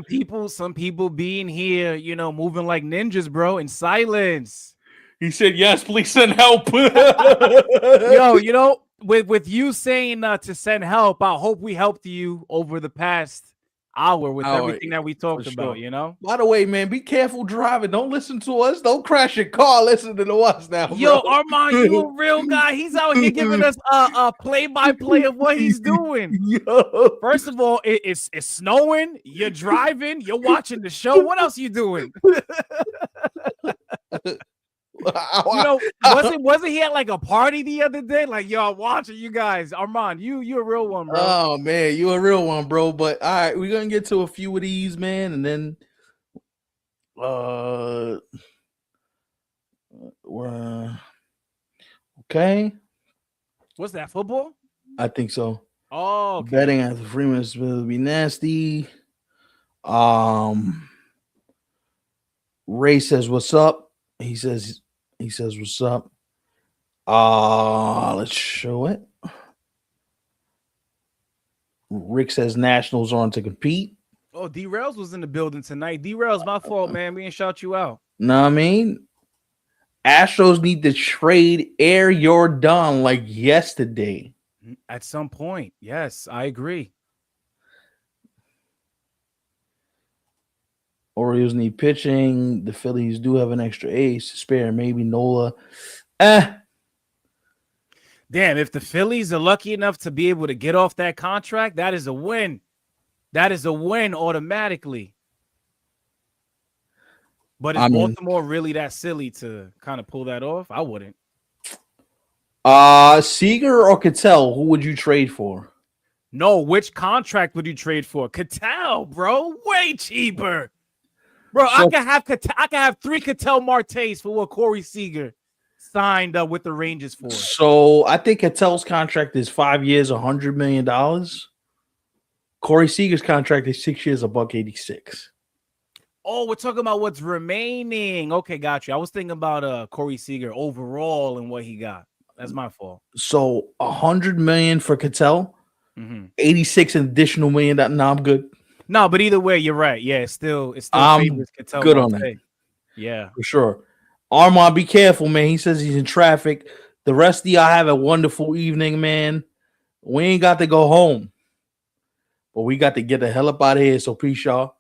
Some people being here, moving like ninjas, bro, in silence. He said, yes, please send help. Yo, with you saying to send help, I hope we helped you over the past hour with everything that we talked about, By the way, man, be careful driving. Don't listen to us. Don't crash your car listening to us now, bro. Yo, Armand, you a real guy. He's out here giving us a play-by-play of what he's doing. Yo. First of all, it's snowing. You're driving. You're watching the show. What else you doing? Wasn't he at like a party the other day? Like, yo, I'm watching you guys. Armand, you a real one, bro. Oh man, you a real one, bro. But all right, we're gonna get to a few of these, man, and then we're okay. What's that, football? I think so. Oh, okay. Betting at the Freeman's will be nasty. Ray says, "What's up?" He says, "What's up?" Let's show it. Rick says Nationals are on to compete. Oh, D-Rails was in the building tonight. D-Rails, my fault, man. We didn't shout you out. Know what I mean? Astros need to trade Air Jordan like yesterday. At some point, yes, I agree. Orioles need pitching. The Phillies do have an extra ace spare. Maybe Nola. Damn, if the Phillies are lucky enough to be able to get off that contract, that is a win. That is a win automatically. But is Baltimore really that silly to kind of pull that off? I wouldn't. Seager or Cattell, who would you trade for? No, which contract would you trade for? Cattell, bro. Way cheaper. Bro, so, I could have 3 Cattell Martes for what Corey Seager signed up with the Rangers for. So I think Cattell's contract is 5 years, $100 million. Corey Seager's contract is 6 years, $186. Oh, we're talking about what's remaining. Okay, got you. I was thinking about Corey Seager overall and what he got. That's my fault. So $100 million for Cattell, 86 additional million. No, I'm good. No, but either way, you're right. Yeah, it's still I'm good on that. Yeah, for sure. Armand, be careful, man. He says he's in traffic. The rest of y'all have a wonderful evening, man. We ain't got to go home, but we got to get the hell up out of here. So peace, y'all.